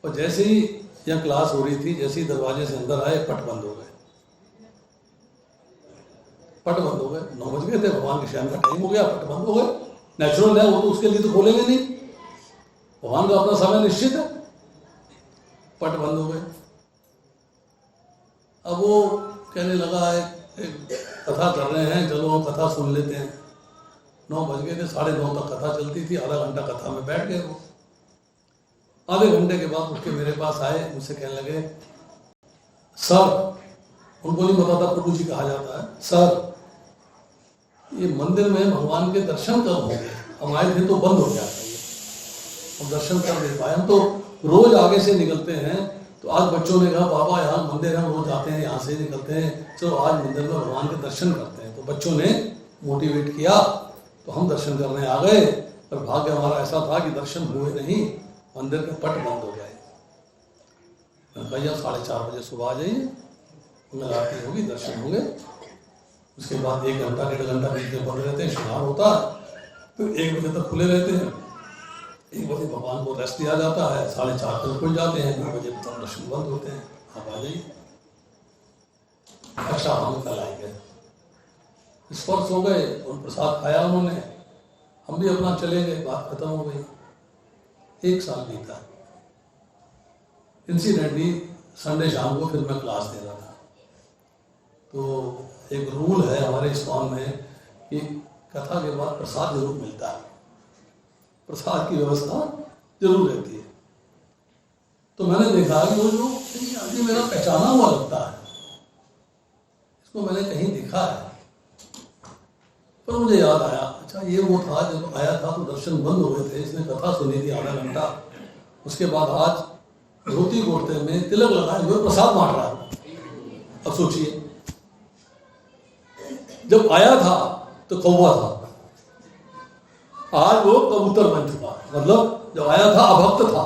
और जैसे ही यह क्लास हो रही थी, जैसे ही दरवाजे से अंदर आए, पट बंद हो गए। पट बंद हो गए, 9 बज गए थे, भगवान के शयन का टाइम हो गया, पट बंद हो गए। नेचुरल है, वो तो उसके लिए तो खोलेंगे नहीं, भगवान का अपना समय निश्चित है। पट बंद हो गए। अब वो कहने लगा, एक कथा कर रहे हैं, चलो कथा सुन लेते हैं। 9 बज गए थे, 9:30 तक कथा चलती थी। आधा घंटा कथा में बैठ गए वो। आधे घंटे के बाद उसके मेरे पास आए, मुझसे कहने लगे, सर, उनको नहीं पता था प्रभु जी कहा जाता है, सर ये मंदिर में भगवान के दर्शन कब होंगे? हम आए थे तो बंद हो गया था ये, हम दर्शन कर नहीं पाए। हम तो रोज आगे से निकलते हैं। तो आज बच्चों ने कहा, बाबा यहाँ मंदिर है, हम रोज आते हैं, यहाँ से निकलते हैं, चलो आज मंदिर में भगवान के दर्शन करते हैं। तो बच्चों ने मोटिवेट किया, तो हम दर्शन करने आ गए। पर भाग्य हमारा ऐसा था कि दर्शन हुए नहीं, मंदिर के पट बंद हो गए। भैया 4:30 बजे सुबह आ जाइए, आरती होगी, दर्शन होंगे। उसके बाद 1 घंटा 1.5 घंटा बीच में बंद रहते हैं, शृंगार होता है। फिर 1 बजे तक खुले रहते हैं। 1 बजे भगवान को रेस्ट दिया जाता है, 4:30 तक खुल जाते हैं, 9 बजे तक दर्शन बंद होते हैं। आप आ जाइए। अच्छा, हम कल आएंगे। स्पर्श हो गए और प्रसाद खाया उन्होंने, हम भी अपना चले गए, बात खत्म हो गई। 1 साल बीता। इंसिडेंटली संडे शाम को फिर मैं क्लास दे रहा था। तो एक रूल है हमारे इस्कॉन में कि कथा के बाद प्रसाद जरूर मिलता है, प्रसाद की व्यवस्था जरूर रहती है। तो मैंने देखा कि वो जो आदमी मेरा पहचाना हुआ लगता है, इसको मैंने कहीं देखा है। पर मुझे याद आया, अच्छा ये वो था जब आया था तो दर्शन बंद हो गए थे, इसने कथा सुनी थी आधा घंटा। उसके बाद आज धोती कुर्ते में तिलक लगाए हुए प्रसाद बांट रहा है। अब सोचिए, जब आया था तो कौवा था, आज वो कबूतर बन चुका है। मतलब जब आया था अभक्त था,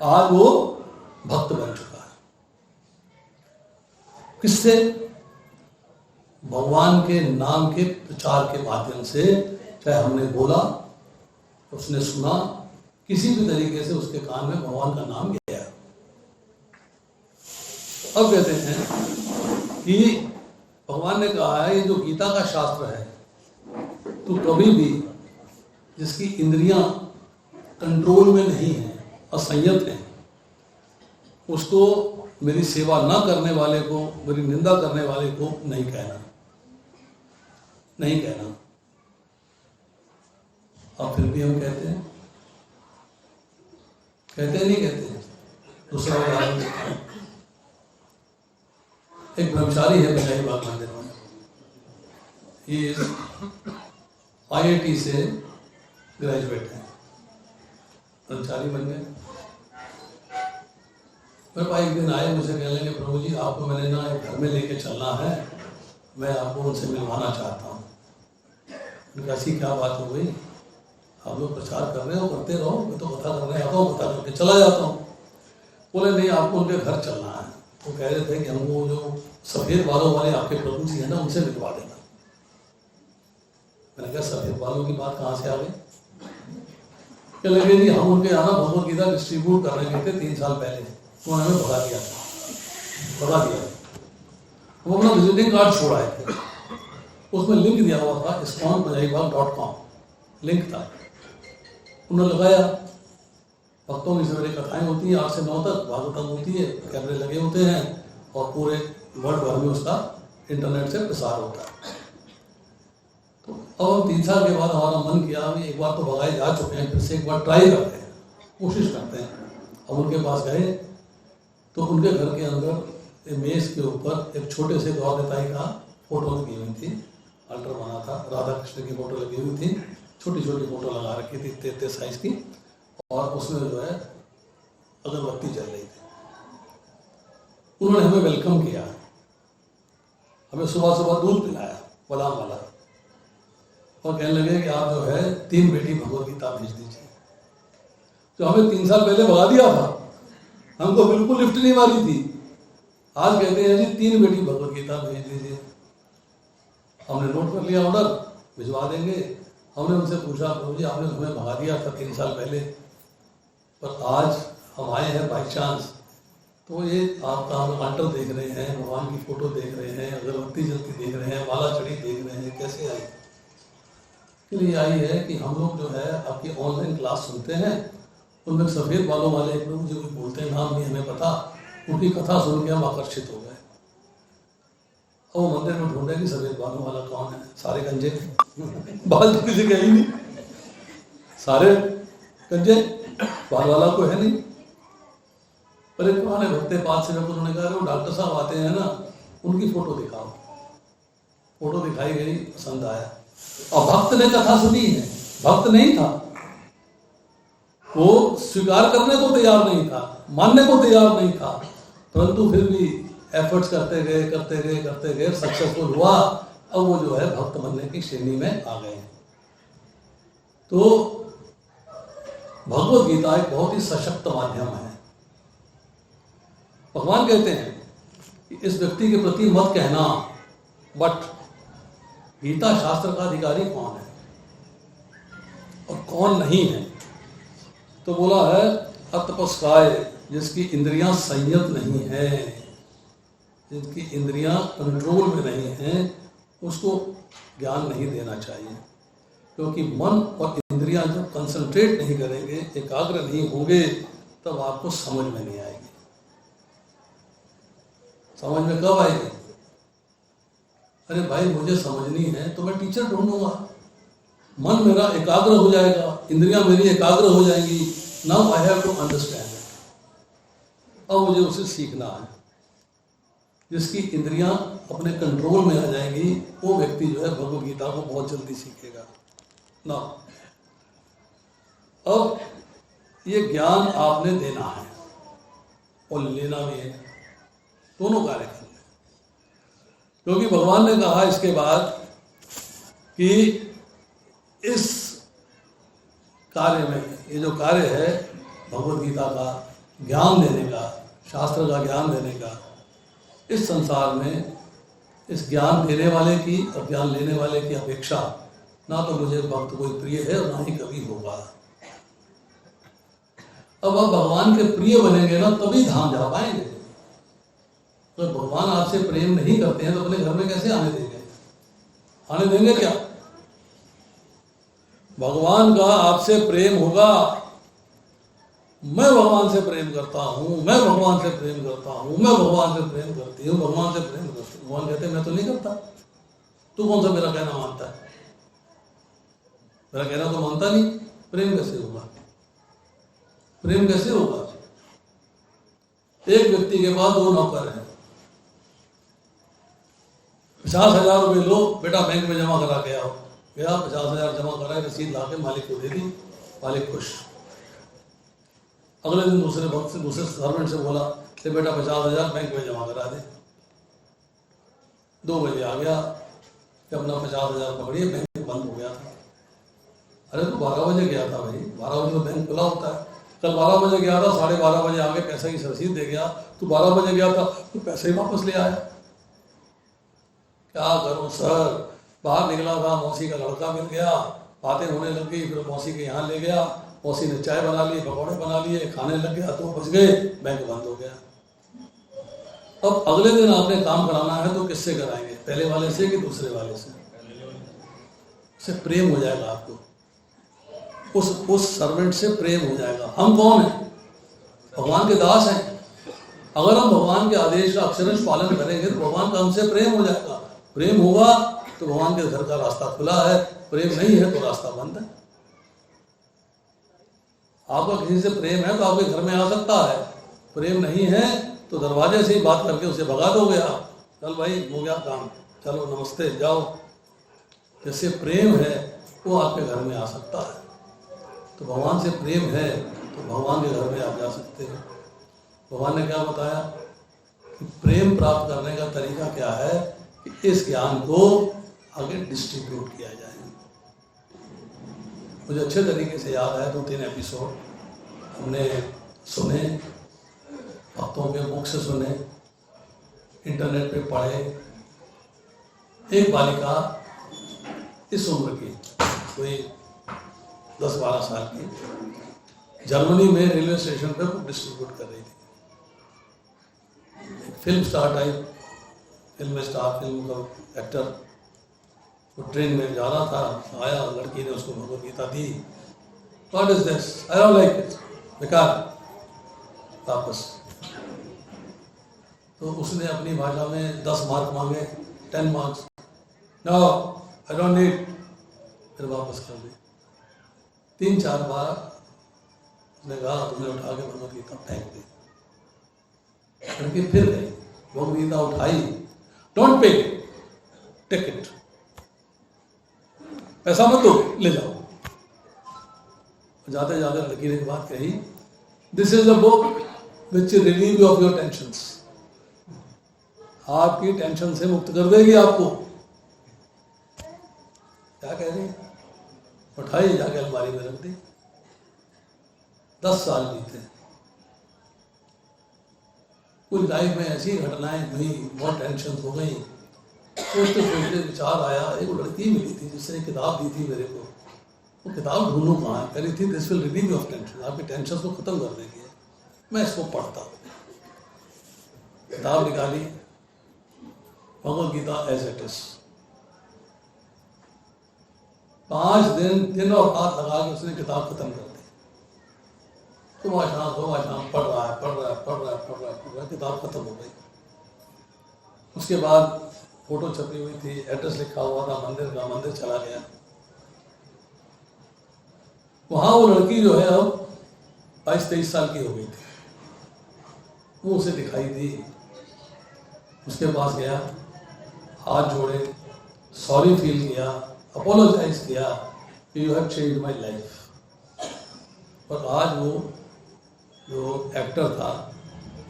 आज वो भक्त बन चुका है। किससे? भगवान के नाम के प्रचार के माध्यम से। चाहे हमने बोला, उसने सुना, किसी भी तरीके से उसके कान में भगवान का नाम गया। अब कहते हैं कि भगवान ने कहा है, ये जो गीता का शास्त्र है, तो कभी भी जिसकी इंद्रियां कंट्रोल में नहीं है, असंयत है, उसको मेरी सेवा न करने वाले को, मेरी निंदा करने वाले को नहीं कहना, नहीं कहना। अब फिर भी हम कहते हैं, नहीं कहते। दूसरा उदाहरण, एक ब्रह्मचारी है बिहारी बाग मंदिर में, ये IIT से ग्रेजुएट है, ब्रह्मचारी बन गए। मेरे पास एक दिन आए, मुझे कहने लगे, प्रभु जी आपको मैंने ना एक घर में लेके चलना है, मैं आपको उनसे मिलवाना चाहता हूँ। उनका ऐसी क्या बात हो गई? आप लोग प्रचार कर रहे हो, करते रहो, मैं तो कथा करने आता हूँ, कथा करके चला जाता हूँ। बोले नहीं, आपको उनके घर चलना है। वो कह रहे थे कि हमको जो सफेद बालों वाले आपके प्रभु जी है ना, उनसे मिलवा देना। मैंने कहा सफेद बालों की बात कहाँ से आ गई? क्या लगे जी, हम उनके यहाँ भगवद गीता डिस्ट्रीब्यूट करने गए थे 3 साल पहले, तो हमें भगा दिया था। हम अपना विजिटिंग कार्ड छोड़ आए थे, उसमें लिंक दिया हुआ था iskonpanjabibag.com, लिंक था। उन्होंने लगाया, भक्तों की सवेरे कथाएं होती हैं 8 से 9 तक, भागवतम होती है, कैमरे लगे होते हैं और पूरे वर्ल्ड भर में उसका इंटरनेट से प्रसार होता है। तो अब हम 3 साल के बाद हमारा मन किया अभी एक बार तो भगाए जा चुके हैं, फिर से एक बार ट्राई करते हैं, कोशिश करते हैं। अब उनके पास गए तो उनके घर के अंदर मेज के ऊपर एक छोटे से गौरताई का फोटो लगी हुई थी, अल्टर बना था, राधा कृष्ण की फोटो लगी हुई थी, छोटी छोटी फोटो लगा रखी थी 33 साइज की, और उसमें जो है अगरबत्ती जल रही थी। उन्होंने हमें वेलकम किया, हमें सुबह सुबह दूध पिलाया बादाम वाला, और कहने लगे कि आप जो है 3 पेटी भगवद गीता भेज दीजिए। तो हमें 3 साल पहले भगा दिया था, हमको बिल्कुल लिफ्ट नहीं मारी थी। आज कहते हैं जी 3 पेटी भगवद गीता भेज दीजिए। हमने नोट कर लिया ऑर्डर, भिजवा देंगे। हमने उनसे पूछा प्रभु जी आपने हमें भगा दिया था 3 साल पहले, पर आज हम आए हैं बाई चांस, तो ये आपका हम अल्टर देख रहे हैं, भगवान की फोटो देख रहे हैं, अगरबत्ती जलती देख रहे हैं, माला चढ़ी देख रहे हैं, कैसे आई? के लिए आई है कि हम लोग जो है आपकी ऑनलाइन क्लास सुनते हैं, उनमें सफ़ेद बालों वाले एक लोग जो बोलते हैं, नाम नहीं हमें पता, उनकी कथा सुन के हम आकर्षित हो गए। और वो मंदिर में ढूंढे कि सफ़ेद बालों वाला कौन है, सारे गंजे बाल तो किसी के ही नहीं, सारे गंजे, बाल वाला कोई है नहीं। पर एक पुराने भक्ते पास से उन्होंने कहा वो डॉक्टर साहब आते हैं ना, उनकी फोटो दिखाओ। फोटो दिखाई गई, पसंद आया, और भक्त ने कथा सुनी है, भक्त नहीं था, वो स्वीकार करने को तैयार नहीं था, मानने को तैयार नहीं था, परंतु फिर भी एफर्ट्स करते गए सक्सेसफुल हुआ। अब वो जो है भक्त बनने की श्रेणी में आ गए। तो भगवद गीता एक बहुत ही सशक्त माध्यम है। भगवान कहते हैं कि इस व्यक्ति के प्रति मत कहना, बट गीता शास्त्र का अधिकारी कौन है और कौन नहीं है? तो बोला है अतपस्काय, जिसकी इंद्रियां संयत नहीं है, जिनकी इंद्रियां कंट्रोल में नहीं हैं, उसको ज्ञान नहीं देना चाहिए। क्योंकि मन और इंद्रियां जब कंसंट्रेट नहीं करेंगे, एकाग्र नहीं होंगे, तब आपको समझ में नहीं आएगी। समझ में कब आएगी? अरे भाई मुझे समझनी है तो मैं टीचर ढूंढूंगा, मन मेरा एकाग्र हो जाएगा, इंद्रियां मेरी एकाग्र हो जाएंगी। Now I have to understand it. अब मुझे उसे सीखना है। जिसकी इंद्रियां अपने कंट्रोल में आ जाएंगी, वो व्यक्ति जो है भगवद गीता को बहुत जल्दी सीखेगा ना। अब ये ज्ञान आपने देना है और लेना भी है, दोनों कार्य करने। क्योंकि भगवान ने कहा इसके बाद कि इस कार्य में, ये जो कार्य है भगवद गीता का ज्ञान देने का, शास्त्र का ज्ञान देने का, इस संसार में इस ज्ञान देने वाले की और ज्ञान लेने वाले की अपेक्षा ना तो मुझे भक्त कोई प्रिय है और ना ही कभी होगा। अब आप भगवान के प्रिय बनेंगे ना, तभी धाम जा पाएंगे। तो भगवान आपसे प्रेम नहीं करते हैं तो अपने घर में कैसे आने देंगे? आने देंगे क्या? भगवान का आपसे प्रेम होगा, मैं भगवान से प्रेम करता हूँ, मैं भगवान से प्रेम करता हूँ, मैं भगवान से प्रेम करती हूँ, भगवान से प्रेम करती हूँ। भगवान कहते हैं मैं तो नहीं करता, तू कौन सा मेरा कहना मानता है? मेरा कहना तो मानता नहीं, प्रेम कैसे होगा? प्रेम कैसे होगा? एक व्यक्ति के पास 2 नौकर हैं, 50,000 रुपये लो बेटा बैंक में जमा करा के आओ। गया 50,000 जमा कराए, रसीद ला के मालिक को दे दी, मालिक खुश। अगले दिन दूसरे सर्वेंट से बोला कि बेटा 50,000 बैंक में जमा करा दे। 2 बजे आ गया कि अपना 50,000 पकड़िए, बैंक बंद हो गया था। अरे तो 12 बजे गया था भाई, 12 बजे तो बैंक खुला होता है। कल 12 बजे गया था, 12:30 बजे आके पैसे की रसीद दे गया। तू 12 बजे गया था तो पैसे ही वापस ले आया। क्या करूं सर, बाहर निकला था, मौसी का लड़का मिल गया, बातें होने लग गई, फिर मौसी के यहाँ ले गया, मौसी ने चाय बना ली, पकौड़े बना लिए, खाने लग गया, 2 बज गए, बैंक बंद हो गया। अब अगले दिन आपने काम कराना है तो किससे कराएंगे? पहले वाले से कि दूसरे वाले से? उससे प्रेम हो जाएगा आपको। उस सर्वेंट से प्रेम हो जाएगा। हम कौन हैं? भगवान के दास हैं। अगर हम भगवान के आदेश का अक्षरश पालन करेंगे तो भगवान का हमसे प्रेम हो जाएगा। प्रेम होगा तो भगवान के घर का रास्ता खुला है, प्रेम नहीं है तो रास्ता बंद है। आपका किसी से प्रेम है तो आपके घर में आ सकता है, प्रेम नहीं है तो दरवाजे से ही बात करके उसे भगा दोगे आप, चल भाई हो गया काम, चलो नमस्ते जाओ। जैसे प्रेम है वो आपके घर में आ सकता है, तो भगवान से प्रेम है तो भगवान के घर में आप जा सकते हो। भगवान ने क्या बताया कि प्रेम प्राप्त करने का तरीका क्या है कि इस ज्ञान को आगे डिस्ट्रीब्यूट किया जाए। मुझे अच्छे तरीके से याद है 2-3 एपिसोड हमने सुने, भक्तों के मुख से सुने, इंटरनेट पे पढ़े। एक बालिका इस उम्र की, कोई 10-12 साल की, जर्मनी में रेलवे स्टेशन पे बुक डिस्ट्रीब्यूट कर रही थी। Film star type, film star, film का एक्टर, वो ट्रेन में जा रहा था, आया, लड़की ने उसको भगवद गीता दी। What is this? I don't like it, बेकार, वापस। तो उसने अपनी भाषा में 10 मार्क मांगे, 10 marks, no I don't need, फिर वापस कर दी। 3-4 बार उसने कहा, तुमने उठा के भगवद गीता फेंक दी। लड़की फिर गई, भगवद गीता उठाई, डोंट पे, टेक इट, पैसा मत दो, ले जाओ। जाते जाते लड़की ने एक बात कही, this is the book which relieve you of your tensions, आपकी टेंशन से मुक्त कर देगी आपको। क्या कह रही? उठाई, जाके अलमारी में रख दी। 10 साल बीते, कुछ लाइफ में ऐसी घटनाएं हुई, बहुत टेंशन हो गई। सोचते सोचते विचार आया, एक लड़की मिली थी जिसने किताब दी थी मेरे को, वो किताब ढूंढूं कहाँ, कह रही थी this will relieve your tension, आपकी टेंशन को खत्म कर देगी है। मैं इसको पढ़ता, किताब निकाली, Bhagavad Gita as it is. 5 दिन और रात लगा के उसने किताब खत्म कर दी। सुबह शाम पढ़ रहा है, किताब खत्म हो गई। उसके बाद फोटो छपी हुई थी, एड्रेस लिखा हुआ था मंदिर का, मंदिर चला गया। वहां वो लड़की जो है अब 22-23 साल की हो गई थी, वो उसे दिखाई दी। उसके पास गया, हाथ जोड़े, सॉरी फील किया, अपोलोजाइज किया, you have changed my life. और आज वो जो एक्टर था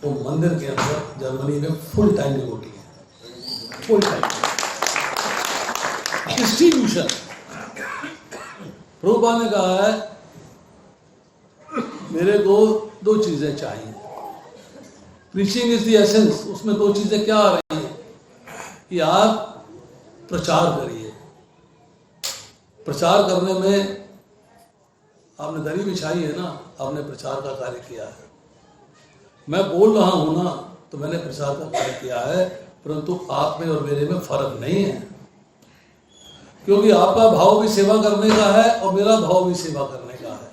वो मंदिर के अंदर जर्मनी में फुल टाइम डिवोटी है, फुल टाइम डिस्ट्रीब्यूशन। प्रभुपाद ने कहा है मेरे को 2 चीजें चाहिए, प्रीचिंग इज द एसेंस। उसमें 2 चीजें क्या आ रही है कि आप प्रचार करिए। प्रचार करने में आपने दरी बिछाई है ना, आपने प्रचार का कार्य किया है। मैं बोल रहा हूं ना तो मैंने प्रचार का कार्य किया है, परंतु आप में और मेरे में फर्क नहीं है, क्योंकि आपका भाव भी सेवा करने का है और मेरा भाव भी सेवा करने का है।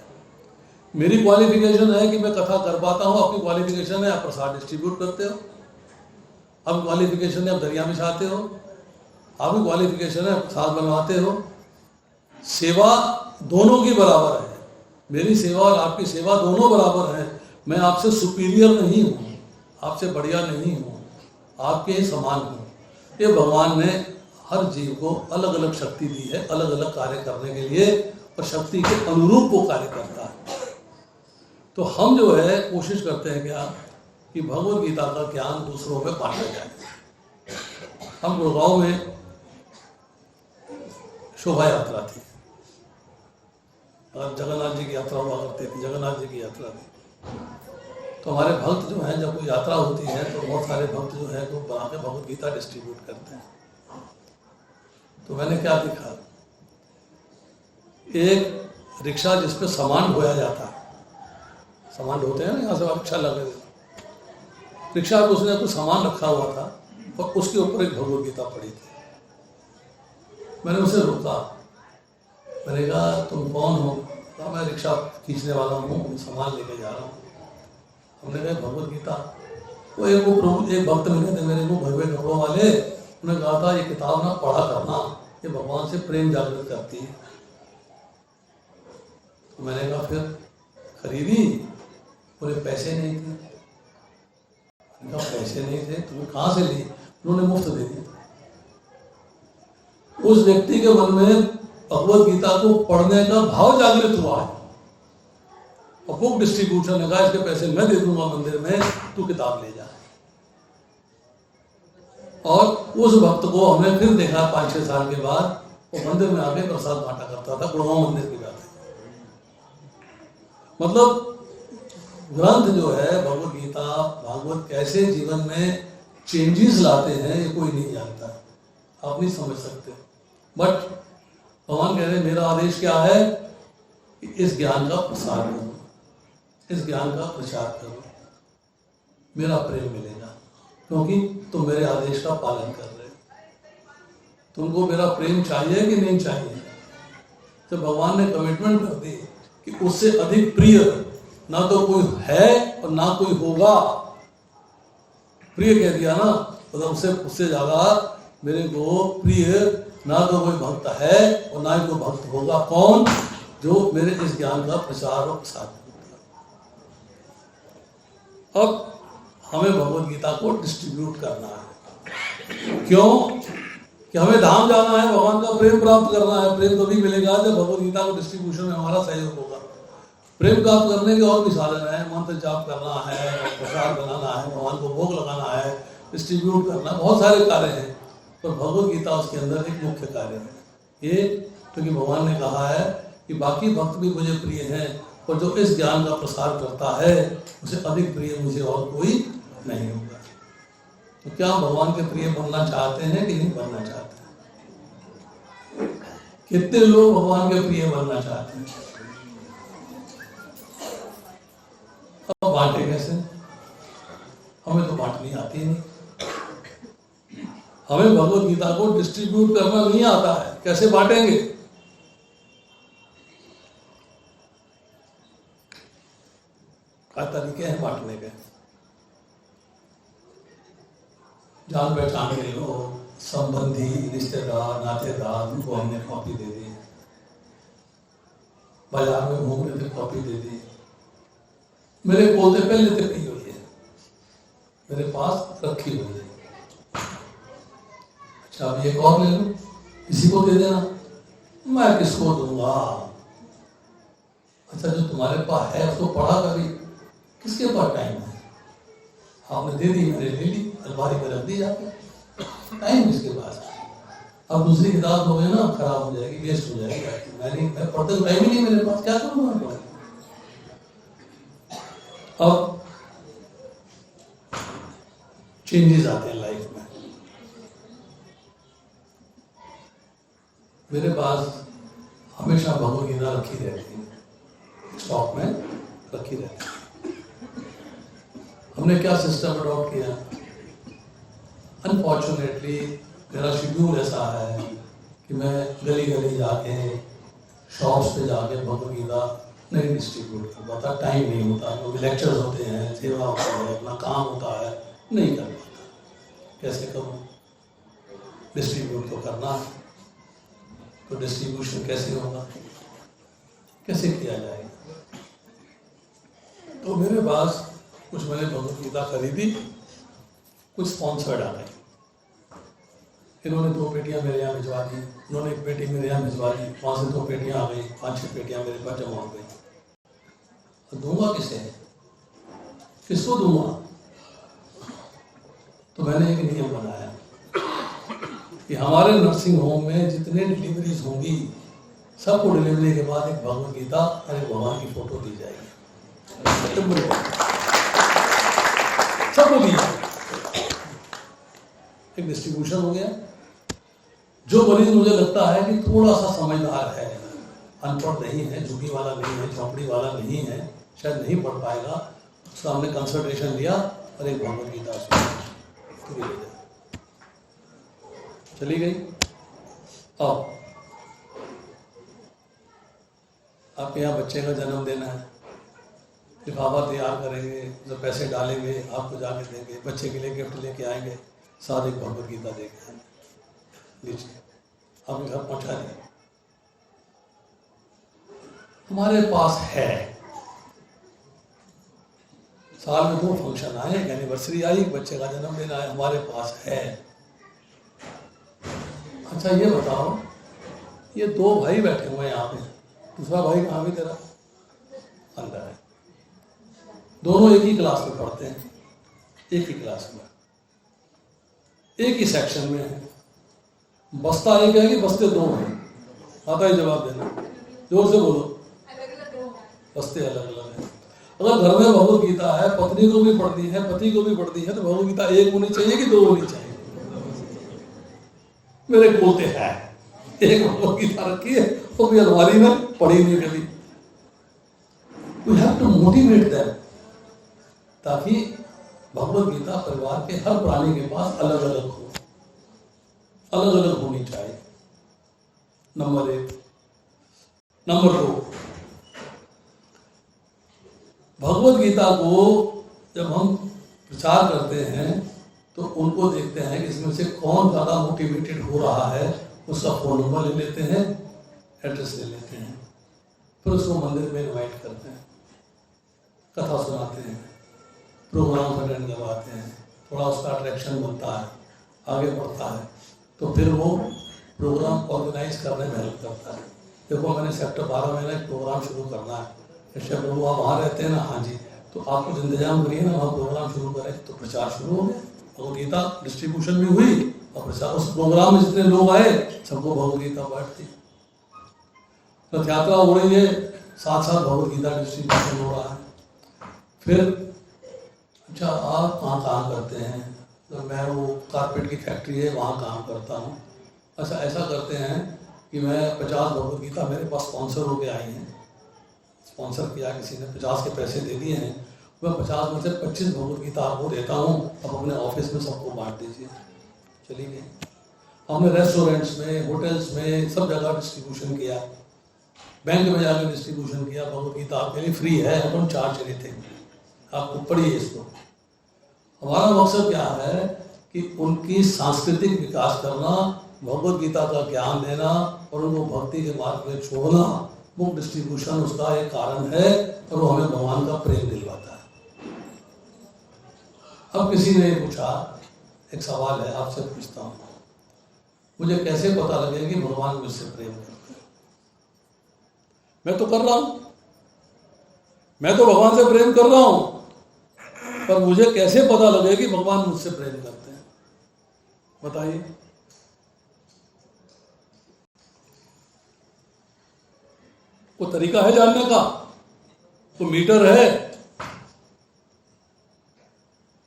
मेरी क्वालिफिकेशन है कि मैं कथा कर पाता हूं, आपकी क्वालिफिकेशन है आप प्रसाद डिस्ट्रीब्यूट करते हो, आपकी क्वालिफिकेशन है आप दरिया बिछाते हो, आपकी क्वालिफिकेशन है प्रसाद बनवाते हो। सेवा दोनों की बराबर है, मेरी सेवा और आपकी सेवा दोनों बराबर है। मैं आपसे सुपीरियर नहीं हूँ, आपसे बढ़िया नहीं हूँ, आपके ही समान हूँ। ये भगवान ने हर जीव को अलग अलग शक्ति दी है, अलग अलग कार्य करने के लिए, और शक्ति के अनुरूप वो कार्य करता है। तो हम जो है कोशिश करते हैं क्या कि भगवद गीता का ज्ञान दूसरों में बांटा जाए। हम गुड़गांव में शोभा यात्रा थी, और जगन्नाथ जी की यात्रा हुआ करती थी, जगन्नाथ जी की यात्रा थी। तो हमारे भक्त जो हैं, जब कोई यात्रा होती है तो बहुत सारे भक्त जो है वो बना के भगवद गीता डिस्ट्रीब्यूट करते हैं। तो मैंने क्या देखा, एक रिक्शा जिसपे सामान ढोया जाता है, सामान ढोते हैं ना, यहाँ से रिक्शा लगे, रिक्शा पे उसने कुछ सामान रखा हुआ था और उसके ऊपर एक भगवद गीता पड़ी थी। मैंने उसे रोका, मैंने कहा तुम कौन हो? कहा मैं रिक्शा खींचने वाला हूँ, सामान लेके जा रहा हूँ। हमने कहा भगवत गीता, वो एक भक्त मिले थे मेरे को भगवे कपड़ों वाले, उन्होंने कहा था ये किताब ना पढ़ा करना, ये भगवान से प्रेम जागृत करती है। तो मैंने कहा फिर खरीदी, बोले पैसे नहीं थे। मैंने कहा पैसे नहीं थे, तुम्हें कहाँ से ली? उन्होंने मुफ्त दे दी। उस व्यक्ति के मन में भगवत गीता को पढ़ने का भाव जागृत हुआ है, और बुक डिस्ट्रीब्यूटर ने कहा इसके पैसे मैं दे दूंगा मंदिर में, तू किताब ले जा। और उस भक्त को हमने फिर देखा 5-6 साल के बाद, वो मंदिर में आके प्रसाद बांटा करता था, गुड़गांव मंदिर की बात है। मतलब ग्रंथ जो है भगवत गीता, भागवत कैसे जीवन में चेंजेस लाते हैं ये कोई नहीं जानता, आप नहीं समझ सकते। बट भगवान कह रहे मेरा आदेश क्या है कि इस ज्ञान का प्रसार करो, इस ज्ञान का प्रचार करो, मेरा प्रेम मिलेगा, क्योंकि तुम मेरे आदेश का पालन कर रहे हो। तुमको मेरा प्रेम चाहिए कि नहीं चाहिए? तो भगवान ने कमिटमेंट कर दी कि उससे अधिक प्रिय ना तो कोई है और ना कोई होगा। प्रिय कह दिया ना, मतलब उससे ज्यादा मेरे को प्रिय ना तो कोई भक्त है और ना ही कोई भक्त होगा। कौन? जो मेरे इस ज्ञान का प्रचार और प्रसार करता है। अब हमें भगवत गीता को डिस्ट्रीब्यूट करना है। क्यों? कि हमें धाम जाना है, भगवान का प्रेम प्राप्त करना है। प्रेम तभी मिलेगा जब भगवत गीता को डिस्ट्रीब्यूशन में हमारा सहयोग होगा। प्रेम प्राप्त करने के और भी साधन है, मंत्र जाप करना है, प्रसाद बनाना है, भगवान को भोग लगाना है, डिस्ट्रीब्यूट करना, बहुत सारे कार्य हैं, पर भगवत गीता उसके अंदर एक मुख्य कार्य है। ये क्योंकि भगवान ने कहा है कि बाकी भक्त भी मुझे प्रिय हैं, और जो इस ज्ञान का प्रसार करता है उसे अधिक प्रिय मुझे और कोई नहीं होगा। तो क्या भगवान के प्रिय बनना चाहते हैं कि नहीं बनना चाहते हैं? कितने लोग भगवान के प्रिय बनना चाहते हैं? अब बांटे कैसे? हमें तो बांटनी आती नहीं। हमें भगवत गीता को डिस्ट्रीब्यूट करना नहीं आता है, कैसे बांटेंगे? क्या तरीके हैं बांटने के? जान पहचान के लोग, संबंधी, रिश्तेदार, नातेदार, उनको हमने कॉपी दे दी। बाजार में घूम रहे थे, कॉपी दे दी। मेरे बोलते पहले तक नहीं हुई है, मेरे पास रखी हुई है। अच्छा अब एक और ले लो, किसी को दे देना। मैं किसको दूंगा? अच्छा जो तुम्हारे पास है उसको पढ़ा कभी, किसके पास टाइम है? आपने दे दी, मैंने ले ली, अलमारी में रख दी जाके, टाइम किसके पास है? अब दूसरी किताब हो गई ना, खराब हो जाएगी, वेस्ट हो जाएगी। मैं पढ़ते टाइम ही नहीं मेरे पास, क्या करूँगा? अब चेंजेस आते हैं लाइफ में। मेरे पास हमेशा भगवत गीता रखी रहती है, स्टॉक में रखी रहती है। हमने क्या सिस्टम अडॉप्ट किया? अनफॉर्चुनेटली मेरा शेड्यूल ऐसा है कि मैं गली गली जाके, शॉप्स पे जाके भगवत गीता नहीं डिस्ट्रीब्यूट कर पाता, टाइम नहीं होता, क्योंकि लेक्चर्स होते हैं, सेवा होती है, अपना काम होता है, नहीं कर पाता। कैसे करूँ? डिस्ट्रीब्यूट तो करना है, तो डिस्ट्रीब्यूशन कैसे होगा, कैसे किया जाएगा? तो मेरे पास कुछ मैंने भगवत गीता खरीदी, कुछ स्पॉन्सर्ड आ गई। इन्होंने 2 पेटियां मेरे यहाँ भिजवा दी, उन्होंने 1 पेटी मेरे यहाँ भिजवा दी, वहाँ से 2 पेटियां आ गई, 5-6 पेटियां मेरे पास जमा हो गई। तो दूंगा किसे? किसको दूंगा? तो मैंने एक नियम बनाया कि हमारे नर्सिंग होम में जितने डिलीवरीज होंगी, सबको डिलीवरी के बाद एक भगवत गीता और एक भगवान की फोटो दी जाएगी, सबको दी जाएगी। एक डिस्ट्रीब्यूशन हो गया। जो मरीज मुझे लगता है कि थोड़ा सा समझदार है, अनपढ़ नहीं है, झुग्गी वाला नहीं है, झोंपड़ी वाला नहीं है, शायद नहीं पढ़ पाएगा, उसका हमने कंसल्टेशन लिया और एक भगवत गीता तो ले जाए, चली गई। आपके यहाँ बच्चे का जन्म देना है, लिफाफा तैयार करेंगे, जो पैसे डालेंगे आपको जाके देंगे, बच्चे के लिए गिफ्ट लेके आएंगे, साथ एक भगवद गीता देके आएंगे, लीजिए आपके घर पहुँचा दिया। हमारे पास है, साल में 2 फंक्शन आए, एक एनिवर्सरी आई, एक बच्चे का जन्मदिन आया, हमारे पास है। अच्छा ये बताओ, ये 2 भाई बैठे हुए हैं यहाँ पे, दूसरा भाई कहाँ भी तेरा? अंदर है। दोनों एक ही क्लास में पढ़ते हैं, एक ही क्लास में, एक ही सेक्शन में है। बस्ता एक है कि बस्ते 2 हैं? आता है जवाब देना, जोर से बोलो। बस्ते अलग अलग हैं। अगर घर में भगवद गीता है, पत्नी को भी पढ़नी है, पति को भी पढ़नी है, तो भगवद गीता 1 होनी चाहिए कि 2 होनी चाहिए? मेरे पोते हैं, एक भगवद गीता रखी है, वो भी अलमारी में, पढ़ी नहीं कभी। We have to motivate them, ताकि भगवद गीता परिवार के हर प्राणी के पास अलग अलग हो, अलग अलग होनी चाहिए। नंबर 1। नंबर 2, भगवद गीता को जब हम प्रचार करते हैं तो उनको देखते हैं कि इसमें से कौन ज़्यादा मोटिवेटेड हो रहा है, उसका फ़ोन नंबर ले लेते हैं, एड्रेस ले लेते हैं, फिर उसको मंदिर में इनवाइट करते हैं, कथा सुनाते हैं, प्रोग्राम अटेंड करवाते हैं, थोड़ा उसका अट्रैक्शन बनता है, आगे बढ़ता है, तो फिर वो प्रोग्राम ऑर्गेनाइज करने में हेल्प करता है। देखो मैंने सेक्टर 12 में एक प्रोग्राम शुरू करना है, जैसे प्रभु आप वहाँ रहते हैं ना, हाँ जी, तो आप कुछ इंतजाम करिए ना, वहाँ प्रोग्राम शुरू करें। तो प्रचार शुरू हो गया, भगवद गीता डिस्ट्रीब्यूशन भी हुई और प्रचार, उस प्रोग्राम में जितने लोग आए सबको भगवद गीता बांट दी। रथ यात्रा हो रही है, साथ साथ भगवद गीता डिस्ट्रीब्यूशन हो रहा है। फिर अच्छा आप कहाँ काम करते हैं? तो मैं वो कारपेट की फैक्ट्री है वहाँ काम करता हूँ। अच्छा ऐसा करते हैं कि मैं 50 भगवद गीता मेरे पास स्पॉन्सर होके आई हैं, स्पॉन्सर किया किसी ने, 50 के पैसे दे दिए हैं, मैं 50 में से 25 भगवद गीता आपको देता हूँ, अब अपने ऑफिस में सबको बांट दीजिए। चली गई। हमने रेस्टोरेंट्स में, होटल्स में, सब जगह डिस्ट्रीब्यूशन किया, बैंक में जाकर डिस्ट्रीब्यूशन किया। भगवद गीता आपके लिए फ्री है, आई डोंट चार्ज एनीथिंग, आपको पढ़िए इसको। हमारा मकसद क्या है कि उनकी सांस्कृतिक विकास करना, भगवद गीता का ज्ञान देना और उनको भक्ति के मार्ग में छोड़ना। बुक डिस्ट्रीब्यूशन उसका एक कारण है और वो हमें भगवान का प्रेम दिलवाता है। अब किसी ने पूछा, एक सवाल है आपसे पूछता हूँ, मुझे कैसे पता लगे कि भगवान मुझसे प्रेम करते हैं? मैं तो कर रहा हूँ, मैं तो भगवान से प्रेम कर रहा हूँ, पर मुझे कैसे पता लगे कि भगवान मुझसे प्रेम करते हैं? बताइए। कोई तरीका है जानने का? कोई मीटर है?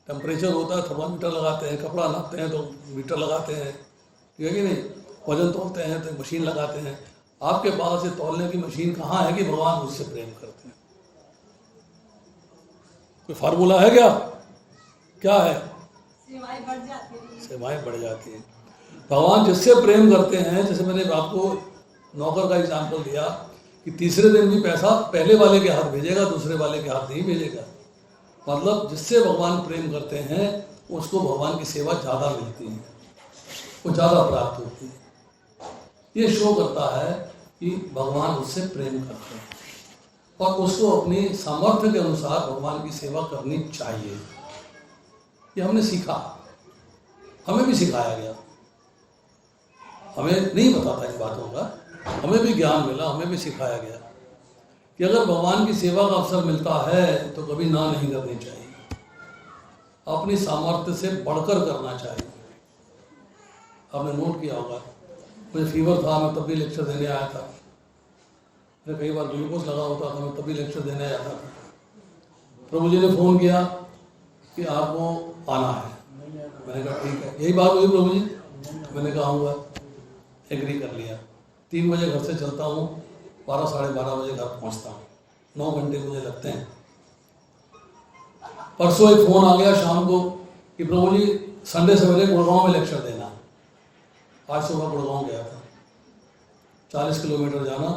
टेम्परेचर होता है, थर्मामीटर लगाते हैं, कपड़ा नापते हैं तो मीटर लगाते हैं, ठीक है कि नहीं? वजन तोलते हैं तो मशीन लगाते हैं। आपके पास ये तौलने की मशीन कहाँ है कि भगवान मुझसे प्रेम करते हैं? कोई फार्मूला है क्या? क्या है? सेवाएं बढ़ जाती है। सेवाएं बढ़ जाती हैं। भगवान जिससे प्रेम करते हैं, जैसे मैंने आपको नौकर का एग्जाम्पल दिया कि तीसरे दिन भी पैसा पहले वाले के हाथ भेजेगा, दूसरे वाले के हाथ नहीं भेजेगा। मतलब जिससे भगवान प्रेम करते हैं उसको भगवान की सेवा ज़्यादा मिलती है, वो ज़्यादा प्राप्त होती है। ये शो करता है कि भगवान उससे प्रेम करते हैं और उसको अपनी सामर्थ्य के अनुसार भगवान की सेवा करनी चाहिए। ये हमने सीखा, हमें भी सिखाया गया। हमें नहीं पता था इन बातों का, हमें भी ज्ञान मिला, हमें भी सिखाया गया कि अगर भगवान की सेवा का अवसर मिलता है तो कभी ना नहीं करनी चाहिए, अपनी सामर्थ्य से बढ़कर करना चाहिए। आपने नोट किया होगा, मुझे फीवर था, मैं तब भी लेक्चर देने आया था। मुझे कई बार ग्लूकोज लगा होता था, मैं तभी लेक्चर देने जाता था। प्रभु जी ने फ़ोन किया कि आपको आना है। मैंने कहा ठीक है, यही बात हुई प्रभु जी? मैंने कहा आऊँगा, एग्री कर लिया। 3 बजे घर से चलता हूँ, 12 साढ़े 12 बजे घर पहुँचता हूँ, 9 घंटे मुझे लगते हैं। परसों एक फ़ोन आ गया शाम को कि प्रभु जी संडे से पहले गुड़गांव में लेक्चर देना। आज सुबह गुड़गांव गया था, 40 किलोमीटर जाना,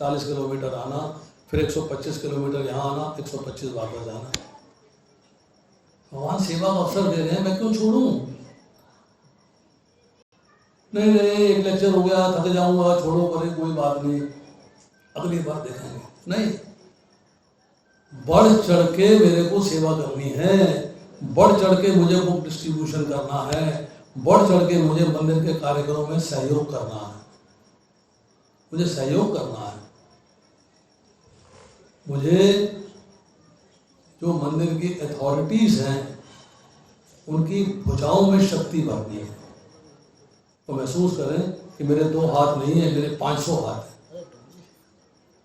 40 किलोमीटर आना, फिर 125 किलोमीटर यहाँ आना, 125 वापस आना। भगवान सेवा का अवसर दे रहे हैं, मैं क्यों छोड़ूं? नहीं एक लेक्चर हो गया, थक जाऊंगा, छोड़ो परे, कोई बात नहीं, अगली बार देखेंगे। नहीं, बढ़ चढ़ के मेरे को सेवा करनी है, बढ़ चढ़ के मुझे बुक डिस्ट्रीब्यूशन करना है, बढ़ चढ़ के मुझे मंदिर के कार्यक्रमों में सहयोग करना है, मुझे सहयोग करना है। मुझे जो मंदिर की अथॉरिटीज हैं उनकी भुजाओं में शक्ति भरनी है। तो महसूस करें कि मेरे 2 हाथ नहीं है, मेरे 500 हाथ है।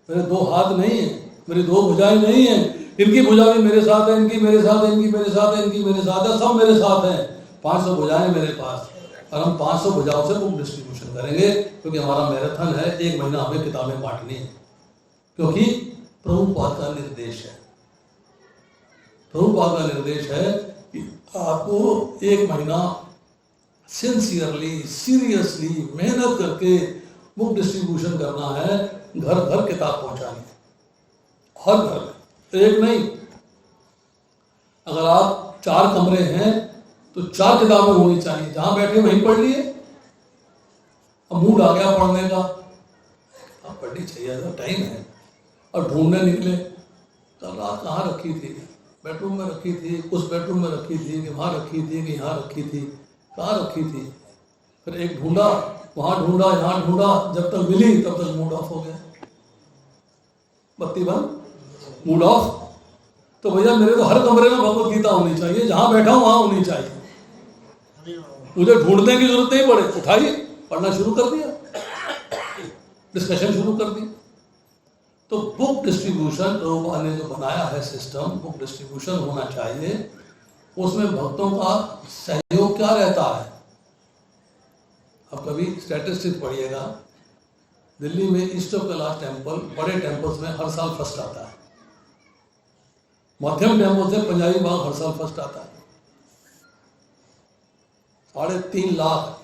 मेरे 2 हाथ नहीं है, मेरी 2 भुजाएं नहीं है। इनकी भुजा भी मेरे साथ है, इनकी मेरे साथ है, इनकी मेरे साथ है, इनकी मेरे साथ है, सब मेरे साथ हैं। 500 भुजाएं मेरे पास, और हम 500 भुजाओं से बुक डिस्ट्रीब्यूशन करेंगे, क्योंकि हमारा मैराथन है, 1 महीना हमें किताबें बांटनी है, क्योंकि प्रभुपाद का निर्देश है। प्रभुपाद का निर्देश है कि आपको 1 महीना सिंसियरली, सीरियसली मेहनत करके बुक डिस्ट्रीब्यूशन करना है, घर घर किताब पहुंचानी है, हर घर में, एक नहीं। अगर आप 4 कमरे हैं तो 4 किताबें होनी चाहिए, जहां बैठे वहीं पढ़ लिए। अब मूड आ गया पढ़ने का, किताब पढ़नी चाहिए, टाइम है, और ढूंढने निकले, कल रात कहाँ रखी थी, बेडरूम में रखी थी, उस बेडरूम में रखी थी, कि वहाँ रखी थी, कि यहाँ रखी थी, कहाँ रखी थी। फिर एक ढूंढा, वहाँ ढूंढा, यहाँ ढूंढा, जब तक मिली तब तक मूड ऑफ हो गया, बत्ती बंद, मूड ऑफ। तो भैया मेरे तो हर कमरे में भगवत गीता होनी चाहिए, जहाँ बैठा हूँ वहाँ होनी चाहिए, मुझे ढूंढने की जरूरत नहीं पड़े, उठाइए, पढ़ना शुरू कर दिया, डिस्कशन शुरू कर दी। तो बुक डिस्ट्रीब्यूशन प्रभुपाद ने जो बनाया है सिस्टम, बुक डिस्ट्रीब्यूशन होना चाहिए, उसमें भक्तों का सहयोग क्या रहता है। अब कभी स्टैटिस्टिक्स पढ़िएगा, दिल्ली में ईस्ट ऑफ कैलाश टेम्पल, बड़े टेम्पल्स में हर साल फर्स्ट आता है, मध्यम टेम्पल से पंजाबी बाग हर साल फर्स्ट आता है। 3.5 लाख,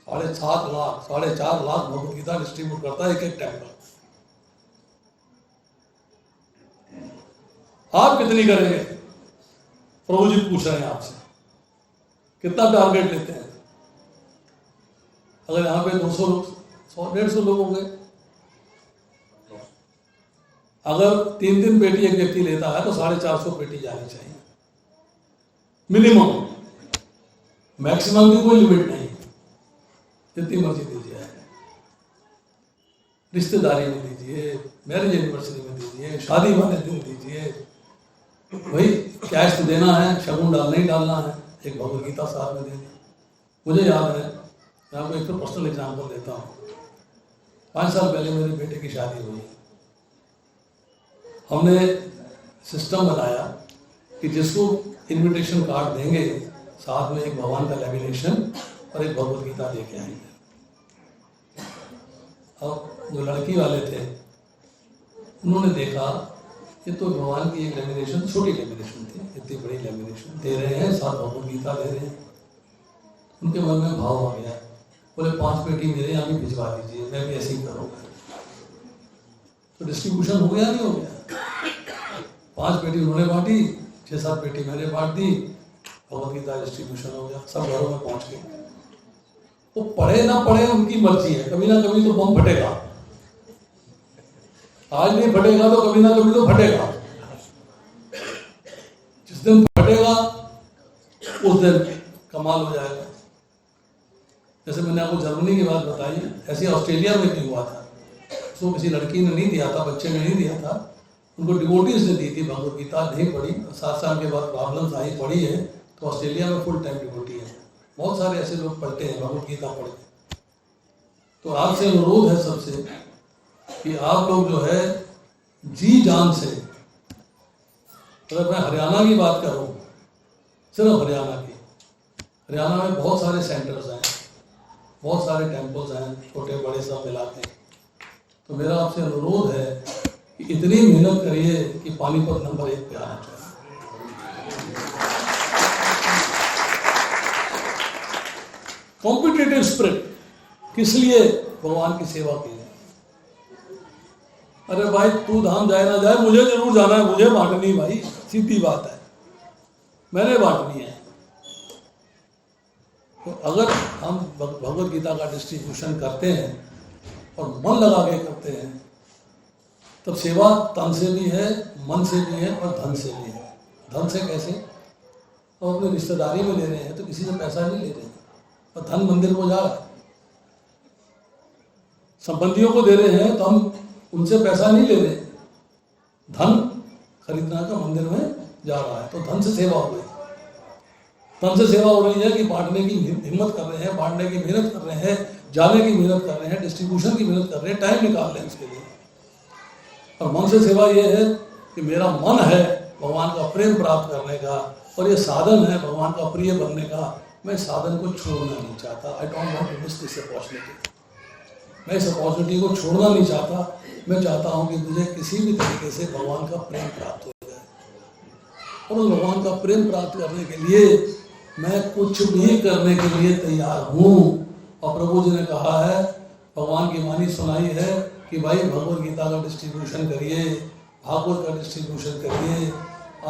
7.5 लाख, 4.5 लाख भगवत गीता डिस्ट्रीब्यूट करता है एक टेम्पल। आप कितनी करेंगे? प्रभु जी पूछ रहे हैं आपसे, कितना टारगेट लेते हैं? अगर यहाँ पे 200 लोग, 100-150 लोग होंगे, अगर 3 पेटी एक व्यक्ति लेता है तो 450 पेटी जानी चाहिए मिनिमम, मैक्सिमम की कोई लिमिट नहीं, जितनी मर्जी दीजिए, रिश्तेदारी में दीजिए, मैरिज एनिवर्सरी में दीजिए, शादी वाले दिन दीजिए, भाई कैश तो देना है, शगुन डालना ही डालना है, एक भगवत गीता साथ में देनी। मुझे याद है, मैं आपको एक तो पर्सनल एग्जाम्पल देता हूँ। 5 साल पहले मेरे बेटे की शादी हुई, हमने सिस्टम बनाया कि जिसको इनविटेशन कार्ड देंगे साथ में एक भगवान का लेमिनेशन और एक भगवत गीता लेके आएंगे। अब जो लड़की वाले थे उन्होंने देखा ये तो भगवान की एक लेमिनेशन, छोटी लेमिनेशन थी, इतनी बड़ी लेमिनेशन दे रहे हैं, साथ भगवत गीता दे रहे हैं। उनके मन में भाव आ गया, बोले 5 पेटी मेरे यहाँ भी भिजवा दीजिए, मैं भी ऐसे ही करूँगा। तो डिस्ट्रीब्यूशन हो गया, नहीं हो गया? 5 पेटी उन्होंने बांटी, 6-7 पेटी मैंने बांट दी, भगवत गीता डिस्ट्रीब्यूशन हो गया, सब घरों में पहुँच गए। वो पढ़े ना पढ़े उनकी मर्जी है, कभी ना कभी तो बम फटेगा, आज नहीं फटेगा तो कभी ना कभी तो फटेगा। जिस दिन फटेगा उस दिन कमाल हो जाएगा। जैसे मैंने आपको जर्मनी की बात बताई, ऐसे ऑस्ट्रेलिया में भी हुआ था। उसको किसी लड़की ने नहीं दिया था, बच्चे ने नहीं दिया था, उनको डिवोटीज ने दी थी भगवत गीता, नहीं पढ़ी, 7 साल के बाद प्रॉब्लम्स आई, पढ़ी है, तो ऑस्ट्रेलिया में फुल टाइम डिवोटी है। बहुत सारे ऐसे लोग पढ़ते हैं, भगवत गीता पढ़ते। तो आपसे अनुरोध है सबसे कि आप लोग जो है जी जान से, अगर मैं हरियाणा की बात करूं, सिर्फ हरियाणा की, हरियाणा में बहुत सारे सेंटर्स हैं, बहुत सारे टेम्पल्स हैं, छोटे बड़े सब मिलाते हैं। तो मेरा आपसे अनुरोध है कि इतनी मेहनत करिए कि पानीपत नंबर 1 पे आना चाहिए। कॉम्पिटिटिव स्पिरिट, किस लिए? भगवान की सेवा के लिए। अरे भाई तू धाम जाए ना जाए, मुझे जरूर जाना है, मुझे बांटनी भाई, सीधी बात है, मैंने बांटनी है। तो अगर हम भगवत गीता का डिस्ट्रीब्यूशन करते हैं और मन लगा के करते हैं, तब सेवा तन से भी है, मन से भी है और धन से भी है। धन से कैसे? हम अपनी रिश्तेदारी में ले रहे हैं तो किसी से पैसा नहीं ले रहे हैं, और धन मंदिर को जा रहा है। संबंधियों को दे रहे हैं तो हम उनसे पैसा नहीं ले रहे, धन खरीदना का मंदिर में जा रहा है, तो धन से सेवा हो रही है। धन से सेवा हो रही है कि बांटने की हिम्मत कर रहे हैं, बांटने की मेहनत कर रहे हैं, जाने की मेहनत कर रहे हैं, डिस्ट्रीब्यूशन की मेहनत कर रहे हैं, टाइम निकाल रहे हैं उसके लिए। और मन से सेवा ये है कि मेरा मन है भगवान का प्रेम प्राप्त करने का, और ये साधन है भगवान का प्रिय बनने का, मैं साधन को छोड़ना नहीं चाहता। I don't want to miss this opportunity. मैं इस अपॉर्चुनिटी को छोड़ना नहीं चाहता। मैं चाहता हूँ कि मुझे किसी भी तरीके से भगवान का प्रेम प्राप्त हो जाए, और उस भगवान का प्रेम प्राप्त करने के लिए मैं कुछ भी करने के लिए तैयार हूँ। और प्रभु जी ने कहा है, भगवान की वाणी सुनाई है कि भाई भगवत गीता का डिस्ट्रीब्यूशन करिए, भागवत का डिस्ट्रीब्यूशन करिए,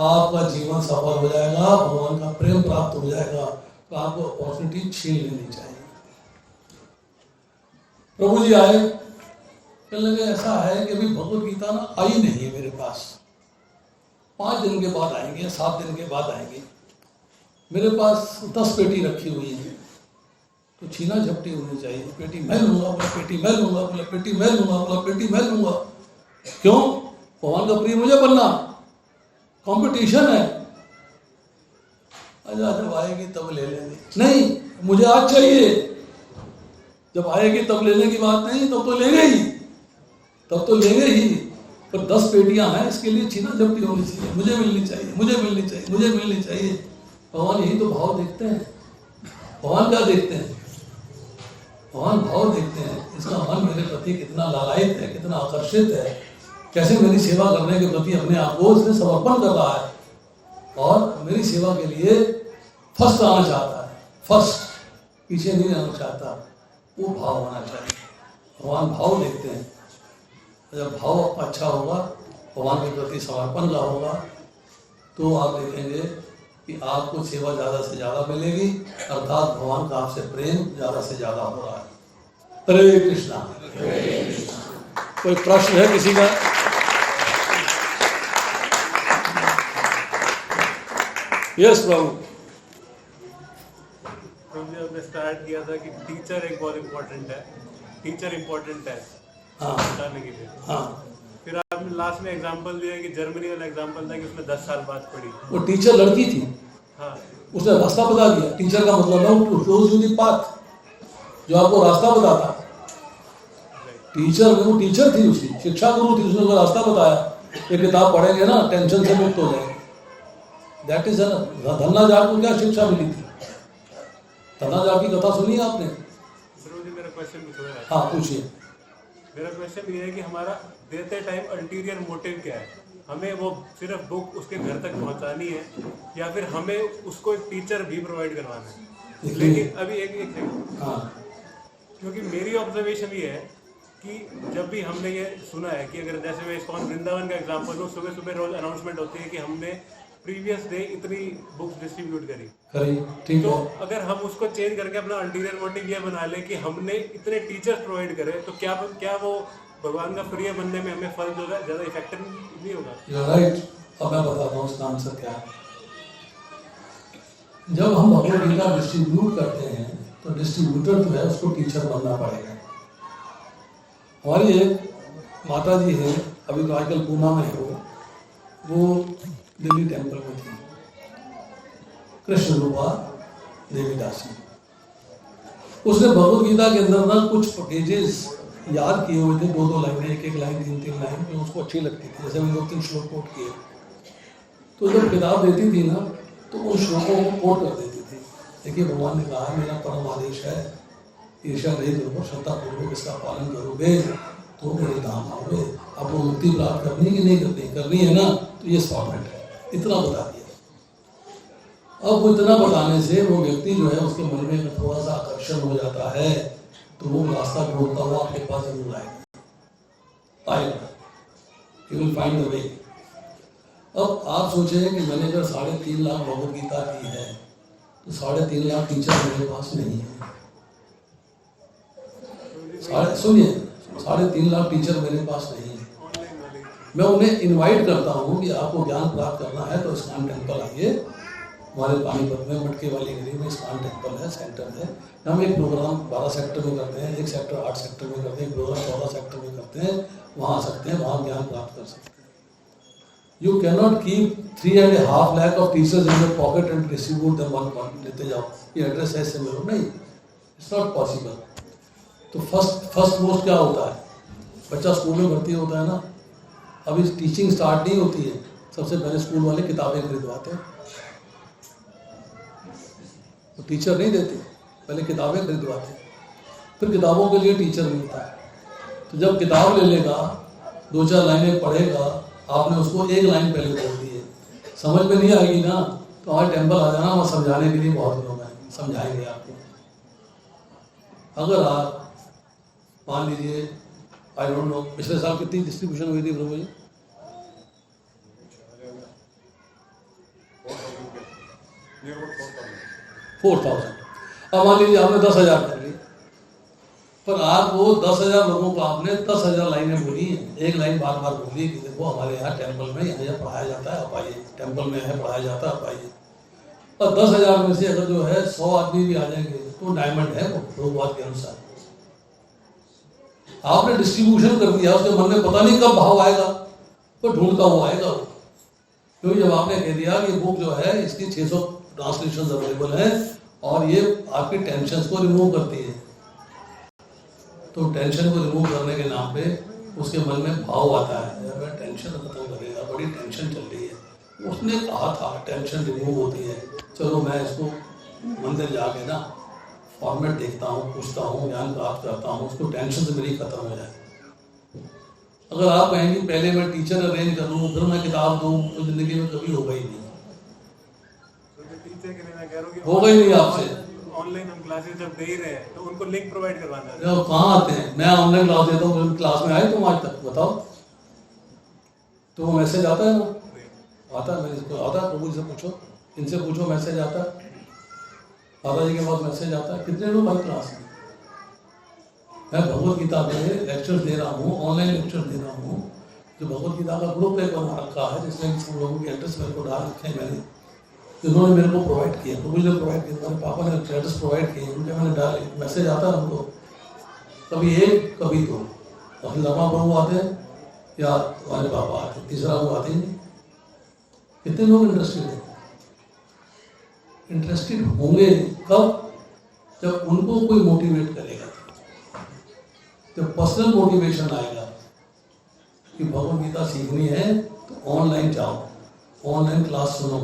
आपका जीवन सफल हो जाएगा, भगवान का प्रेम प्राप्त हो जाएगा। तो आपको अपॉर्चुनिटी छीन लेनी चाहिए। प्रभु जी आए, कहने लगे ऐसा है कि अभी भगवत गीता ना आई नहीं है मेरे पास, 5 दिन के बाद आएंगे, 7 दिन के बाद आएंगे। मेरे पास 10 पेटी रखी हुई है, तो छीना झपटी होनी चाहिए। पेटी मैं लूंगा, बोला पेटी मैं लूंगा, बोला पेटी मैं लूंगा, बोला पेटी मैं लूंगा। क्यों? भगवान का प्रिय मुझे बनना, कंपटीशन है। अच्छा जब आएगी तब ले लेंगे, नहीं मुझे आज चाहिए। जब आएगी तब लेने की बात नहीं, तब तो लेंगे ही, तब तो लेंगे ही। पर 10 पेटियां हैं, इसके लिए छीना झपटी होनी चाहिए, मुझे मिलनी चाहिए, मुझे मिलनी चाहिए, मुझे मिलनी चाहिए। भगवान यही तो भाव देखते हैं। भगवान क्या देखते हैं? भगवान भाव देखते हैं, इसका मन मेरे प्रति कितना लालायित है, कितना आकर्षित है, कैसे मेरी सेवा करने के प्रति अपने आप को इसने समर्पण कर रहा है, और मेरी सेवा के लिए फर्स्ट आना चाहता है, फर्स्ट, पीछे नहीं रहना चाहता। वो भाव होना चाहिए। भगवान भाव देखते हैं। जब भाव आपका अच्छा होगा, भगवान के प्रति समर्पण का होगा, तो आप देखेंगे कि आपको सेवा ज़्यादा से ज़्यादा मिलेगी, अर्थात भगवान का आपसे प्रेम ज़्यादा से ज़्यादा हो रहा है। हरे कृष्णा। कोई प्रश्न है किसी का? यस प्रभु। प्रभु जी आपने स्टार्ट किया था कि टीचर एक बहुत इम्पोर्टेंट है, टीचर इम्पोर्टेंट है हाँ बताने के लिए। हाँ, फिर आपने लास्ट में एग्जांपल दिया कि जर्मनी वाला एग्जांपल था कि उसने 10 साल बाद पढ़ी। वो टीचर लड़की थी, हाँ उसने रास्ता बता दिया। टीचर का मतलब है to shows you the path, जो आपको रास्ता बताता। टीचर, वो टीचर थी, उसकी शिक्षा गुरु थी, उसने उसको रास्ता बताया। ये किताब पढ़ेंगे ना टेंशन से मुक्त हो जाएंगे। दैट इज धन्ना जाट को क्या शिक्षा मिली थी? धन्ना जाट की कथा सुनी है आपने? प्रभु जी मेरा क्वेश्चन भी थोड़ा है। हाँ पूछिए। मेरा क्वेश्चन ये है कि हमारा देते टाइम अल्टीरियर मोटिव क्या है? हमें वो सिर्फ बुक उसके घर तक पहुंचानी है, या फिर हमें उसको एक टीचर भी प्रोवाइड करवाना है? लेकिन अभी एक हाँ, क्योंकि मेरी ऑब्जर्वेशन ये है कि जब भी हमने ये सुना है कि अगर जैसे मैं इस्कॉन वृंदावन का एग्जांपल लूँ, सुबह सुबह रोज अनाउंसमेंट होती है कि हमने प्रीवियस डे इतनी बुक्स डिस्ट्रीब्यूट करी, ठीक तो है। अगर हम उसको चेंज करके अपना अल्टीरियर मोटिव ये बना ले कि हमने इतने टीचर्स प्रोवाइड करे, तो क्या वो भगवान का प्रिय बनने में हमें फल जो है ज्यादा इफेक्टिव नहीं होगा? You are right. अब मैं बताता हूँ उसका आंसर क्या है। जब हम भगवत गीता डिस्ट्रीब्यूट करते हैं तो डिस्ट्रीब्यूटर जो है उसको टीचर बनना पड़ेगा। हमारी एक माता जी है, अभी तो आजकल पूना में है, वो दिल्ली टेम्पल में थी, कृष्ण रूपा देवी दासी। उसने भगवत गीता के अंदर ना कुछ पेजेस याद किए हुए थे, 2-2 लाइनें, 1-1 लाइन, 3-3 लाइन, जो उसको अच्छी लगती थी। जैसे मैंने 2-3 श्लोक कोट किए, तो जब किताब देती थी ना तो उन श्लोकों को कोट कर देती थी। देखिए भगवान ने कहा मेरा परम आदेश है, ईर्ष्या रहित रहो, श्रद्धापूर्वक इसका पालन करोगे तो मेरे धाम आओगे। अब वो मुक्ति प्राप्त करनी कि नहीं करनी है ना, तो ये सॉर्टमेंट है, इतना बता दिया। अब वो इतना बताने से वो व्यक्ति जो है उसके मन में थोड़ा सा आकर्षण हो जाता है, तो वो रास्ता ढूंढता हुआ आपके पास जरूर आएगा। You will find the way. अब आप सोचें कि मैंने अगर 3.5 लाख भगवद गीता की है तो 3.5 लाख टीचर मेरे पास नहीं है। सुनिए, 3.5 लाख टीचर मेरे पास नहीं है। मैं उन्हें इनवाइट करता हूँ कि आपको ज्ञान प्राप्त करना है तो इस्कॉन टेम्पल आइए। हमारे पानीपत में मटके वाली गली में इस्कॉन टेम्पल है, सेंटर है। हम एक प्रोग्राम 12 सेक्टर में करते हैं, एक सेक्टर 8 सेक्टर में करते हैं, एक प्रोग्राम 14 सेक्टर में करते हैं। वहाँ आ सकते हैं, वहाँ ज्ञान प्राप्त कर सकते हैं। You cannot keep 3.5 lakh of teachers in your pocket and distribute them one लेते जाओ, ये एड्रेस ऐसे मिलो, नहीं, इट्स नॉट पॉसिबल। तो फर्स्ट मोस्ट क्या होता है, बच्चा स्कूल में भर्ती होता है ना, अभी टीचिंग स्टार्ट नहीं होती है, सबसे पहले स्कूल वाले किताबें खरीदवाते हैं। तो टीचर नहीं देते, पहले किताबें खरीदवाते हैं, फिर किताबों के लिए टीचर मिलता है। तो जब किताब ले लेगा, 2-4 लाइनें पढ़ेगा, आपने उसको 1 लाइन पहले बोल दी है, समझ में नहीं आएगी ना, तो हमारे टेम्पल आ जाना, वहाँ समझाने के लिए बहुत लोग हैं, समझाएंगे आपको। अगर आप मान लीजिए, आई डोंट नो, पिछले साल कितनी डिस्ट्रीब्यूशन हुई थी प्रभु जी? 4,000। अब मान लीजिए आपने 10,000 कर ली, पर आप वो 10,000 लोगों को आपने 10,000 लाइनें बोली हैं, 1 लाइन बार बार बोली कि देखो हमारे यहाँ टेम्पल में यहाँ पढ़ाया जाता है, आप आइए, टेम्पल में यहाँ पढ़ाया जाता है, आप आइए। और 10,000 में से अगर जो है 100 आदमी भी आ जाएंगे तो डायमंड है वो प्रभुपाद के अनुसार। आपने डिस्ट्रीब्यूशन कर दिया, उसके मन में पता नहीं कब भाव आएगा, तो ढूंढता हुआ आएगा वो। क्योंकि जब आपने कह दिया कि बुक जो है इसकी 600 ट्रांसलेशन अवेलेबल है और ये आपकी टेंशन को रिमूव करती है, तो टेंशन को रिमूव करने के नाम पे उसके मन में भाव आता है, यार मैं टेंशन खत्म करेगा, बड़ी टेंशन चल रही है। उसने कहा था टेंशन रिमूव होती है, चलो मैं इसको मंदिर जाके ना फॉर्मेट देखता हूँ, पूछता हूँ, ज्ञान प्राप्त करता हूँ, उसको टेंशन से मेरी खत्म हो जाए। अगर आप कहेंगे पहले मैं टीचर अरेंज कर लूँ फिर मैं किताब दूँ, तो जिंदगी में कभी होगा ही नहीं, होगा ही नहीं आपसे। ऑनलाइन हम क्लासेस जब दे ही रहे हैं तो उनको लिंक प्रोवाइड करवाना है। तो कहाँ आते हैं? मैं ऑनलाइन क्लास देता हूँ, क्लास में आए तुम आज तक बताओ? तो वो मैसेज आता है ना, आता है, मेरे को आता है, प्रभु जी से पूछो, इनसे पूछो, मैसेज आता है, दादा जी के पास मैसेज आता है। कितने लोग भाई क्लास में? मैं भगवत गीता में लेक्चर दे रहा हूँ, ऑनलाइन लेक्चर दे रहा हूँ, जो भगवत गीता का ग्रुप एक बना रखा है जिसमें सब लोगों के एड्रेस मेरे को डाल रखे हैं, मैंने, जिन्होंने मेरे को प्रोवाइड किया, प्रभु जी ने प्रोवाइड किया, मेरे पापा ने एड्रेस प्रोवाइड किए, उनके मैंने डाले, मैसेज आता है हमको, कभी एक कभी दो, और लम्बा प्रभु आते हैं या हमारे पापा आते हैं, तीसरा वो आते नहीं। कितने लोग इंटरेस्टेड हैं? इंटरेस्टेड होंगे कब? जब उनको कोई मोटिवेट करेगा, जब पर्सनल मोटिवेशन आएगा कि भगवत गीता सीखनी है तो ऑनलाइन जाओ, ऑनलाइन क्लास सुनो।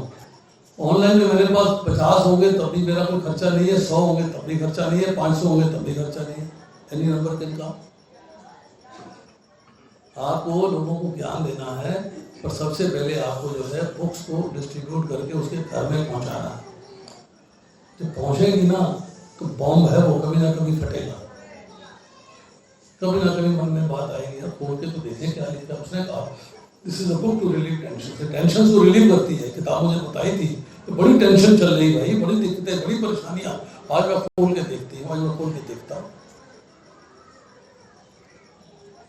ऑनलाइन में मेरे पास 50 होंगे तब भी मेरा कोई खर्चा नहीं है, 100 होंगे तब भी खर्चा नहीं है, 500 होंगे तब भी खर्चा नहीं है, एनी नंबर के का। आपको लोगों को ज्ञान देना है, पर सबसे पहले आपको जो है बुक्स को डिस्ट्रीब्यूट करके उसके घर में पहुंचाना है। जब पहुंचेगी ना तो बॉम्ब है वो, कभी ना कभी फटेगा, कभी ना कभी मन में बात आएगी, अब खोल के तो देखें क्या लिखा है। उसने कहा this is a book to relieve tension, tension को रिलीव करती है। किताब मुझे बताई थी तो बड़ी टेंशन चल रही भाई, बड़ी दिक्कतें, बड़ी परेशानियां, आज मैं खोल के देखती हूँ, आज मैं खोल के देखता हूँ।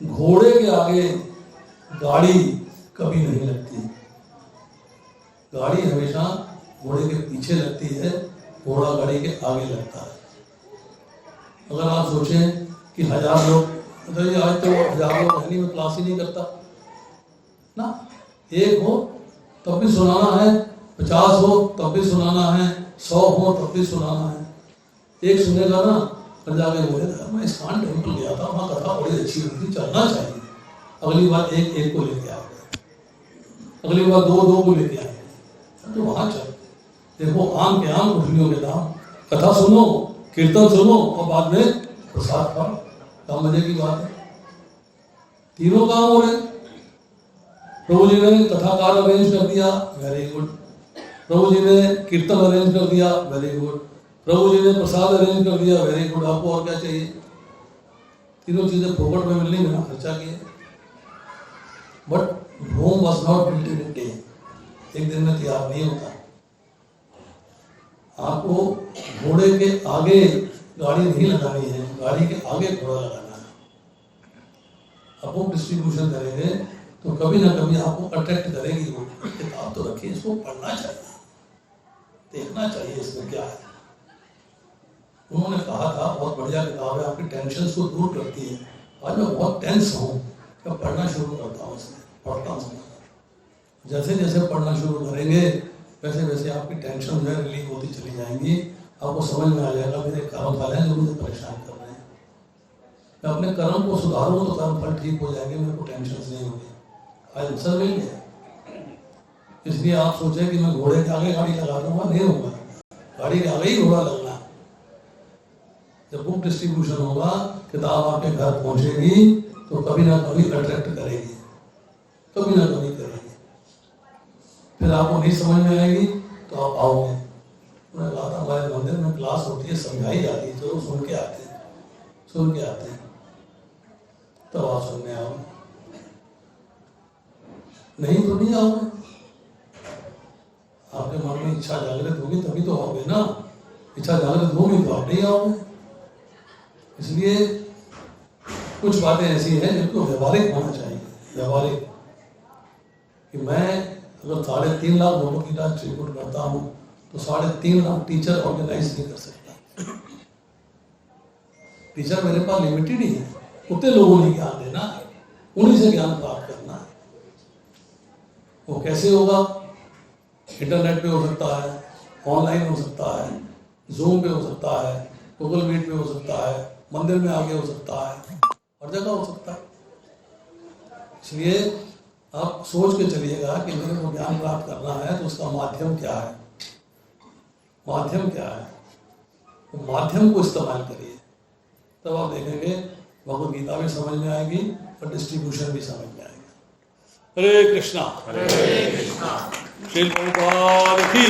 घोड़े के आगे गाड़ी कभी नहीं लगती, गाड़ी हमेशा घोड़े के पीछे लगती है, घोड़ा गाड़ी के आगे लगता है। अगर आप सोचें कि 1000 लोग, मतलब आज तो 1000 लोग है नहीं, मैं क्लास ही नहीं करता ना, एक हो तब भी सुनाना है, 50 हो तब भी सुनाना है, 100 हो तब भी सुनाना है। एक सुनेगा ना, कल जाके बोलेगा मैं इस्कॉन टेम्पल गया था, वहाँ कथा बड़ी अच्छी हुई थी, चलना चाहिए। अगली बार एक को लेके आए, अगली बार 2 को लेके आए, तो वहाँ चल। देखो आम के आम, गुठलियों के दाम, कथा सुनो, कीर्तन सुनो और बाद में प्रसाद खाओ, क्या मजे की बात है। तीनों काम हो रहे। प्रभु जी ने कथाकार अरेंज कर दिया, वेरी गुड। प्रभु जी ने कीर्तन अरेंज कर दिया, वेरी गुड। प्रभु जी ने प्रसाद अरेंज कर दिया, वेरी गुड। आपको और क्या चाहिए? तीनों चीजें फोकट में मिलनी, बिना खर्चा किए। But Rome was not built in a day, एक दिन में तैयार नहीं होता। आपको घोड़े के आगे गाड़ी नहीं लगानी है, गाड़ी के आगे घोड़ा लगाना है। अब बुक डिस्ट्रीब्यूशन करेंगे तो कभी ना कभी आपको अट्रैक्ट करेगी वो किताब, तो रखिए, इसको पढ़ना चाहिए, देखना चाहिए इसमें क्या है। उन्होंने कहा था बहुत बढ़िया किताब है, आपकी टेंशन को दूर करती है। आज मैं बहुत टेंस हूँ, मैं पढ़ना शुरू करता हूँ, पढ़ता हूँ। जैसे जैसे पढ़ना शुरू करेंगे वैसे वैसे आपकी टेंशन जो है रिलीव होती चली जाएंगी। आपको समझ में आ जाएगा मेरे कर्म फल हैं जो मुझे परेशान कर रहे हैं। मैं अपने कर्म को सुधारूँ तो कर्म फल ठीक हो जाएंगे, मेरे को टेंशन नहीं होगी। आंसर मिल गया। इसलिए आप सोचें कि मैं घोड़े के आगे गाड़ी लगा दूंगा, नहीं होगा। गाड़ी के आगे ही घोड़ा लगना। जब बुक डिस्ट्रीब्यूशन होगा, किताब आपके घर पहुंचेगी तो कभी ना कभी अट्रैक्ट करेगी, कभी ना कभी करेगी। फिर आपको नहीं समझ में आएगी तो आप आओगे। उन्होंने कहा था हमारे मंदिर में क्लास होती है, समझाई जाती है, तो सुन के आते हैं, सुन के आते हैं, तब आप सुनने आओगे, नहीं तो नहीं आओगे। आपके मन में इच्छा जागृत होगी तभी तो आओगे ना, इच्छा जागृत होगी तो आप नहीं आओगे। इसलिए कुछ बातें ऐसी हैं जिनको व्यवहारिक होना चाहिए, व्यवहारिक। कि मैं अगर 3.5 लाख लोगों की डिस्ट्रीब्यूट करता हूँ तो 3.5 लाख टीचर ऑर्गेनाइज नहीं कर सकता। टीचर मेरे पास लिमिटेड ही है, उतने लोगों ने ज्ञान देना है, उन्हीं से ज्ञान प्राप्त करना है। वो कैसे होगा? इंटरनेट पे हो सकता है, ऑनलाइन हो सकता है, जूम पे हो सकता है, गूगल मीट पे हो सकता है, मंदिर में आगे हो सकता है, हर जगह हो सकता है। इसलिए आप सोच के चलिएगा कि मेरे को ज्ञान प्राप्त करना है तो उसका माध्यम क्या है, माध्यम क्या है, तो माध्यम को इस्तेमाल करिए। तब आप देखेंगे भगवद गीता भी समझ में आएगी और डिस्ट्रीब्यूशन भी समझ में आएगा। हरे कृष्णा, हरे कृष्णा। श्री प्रभुपाद की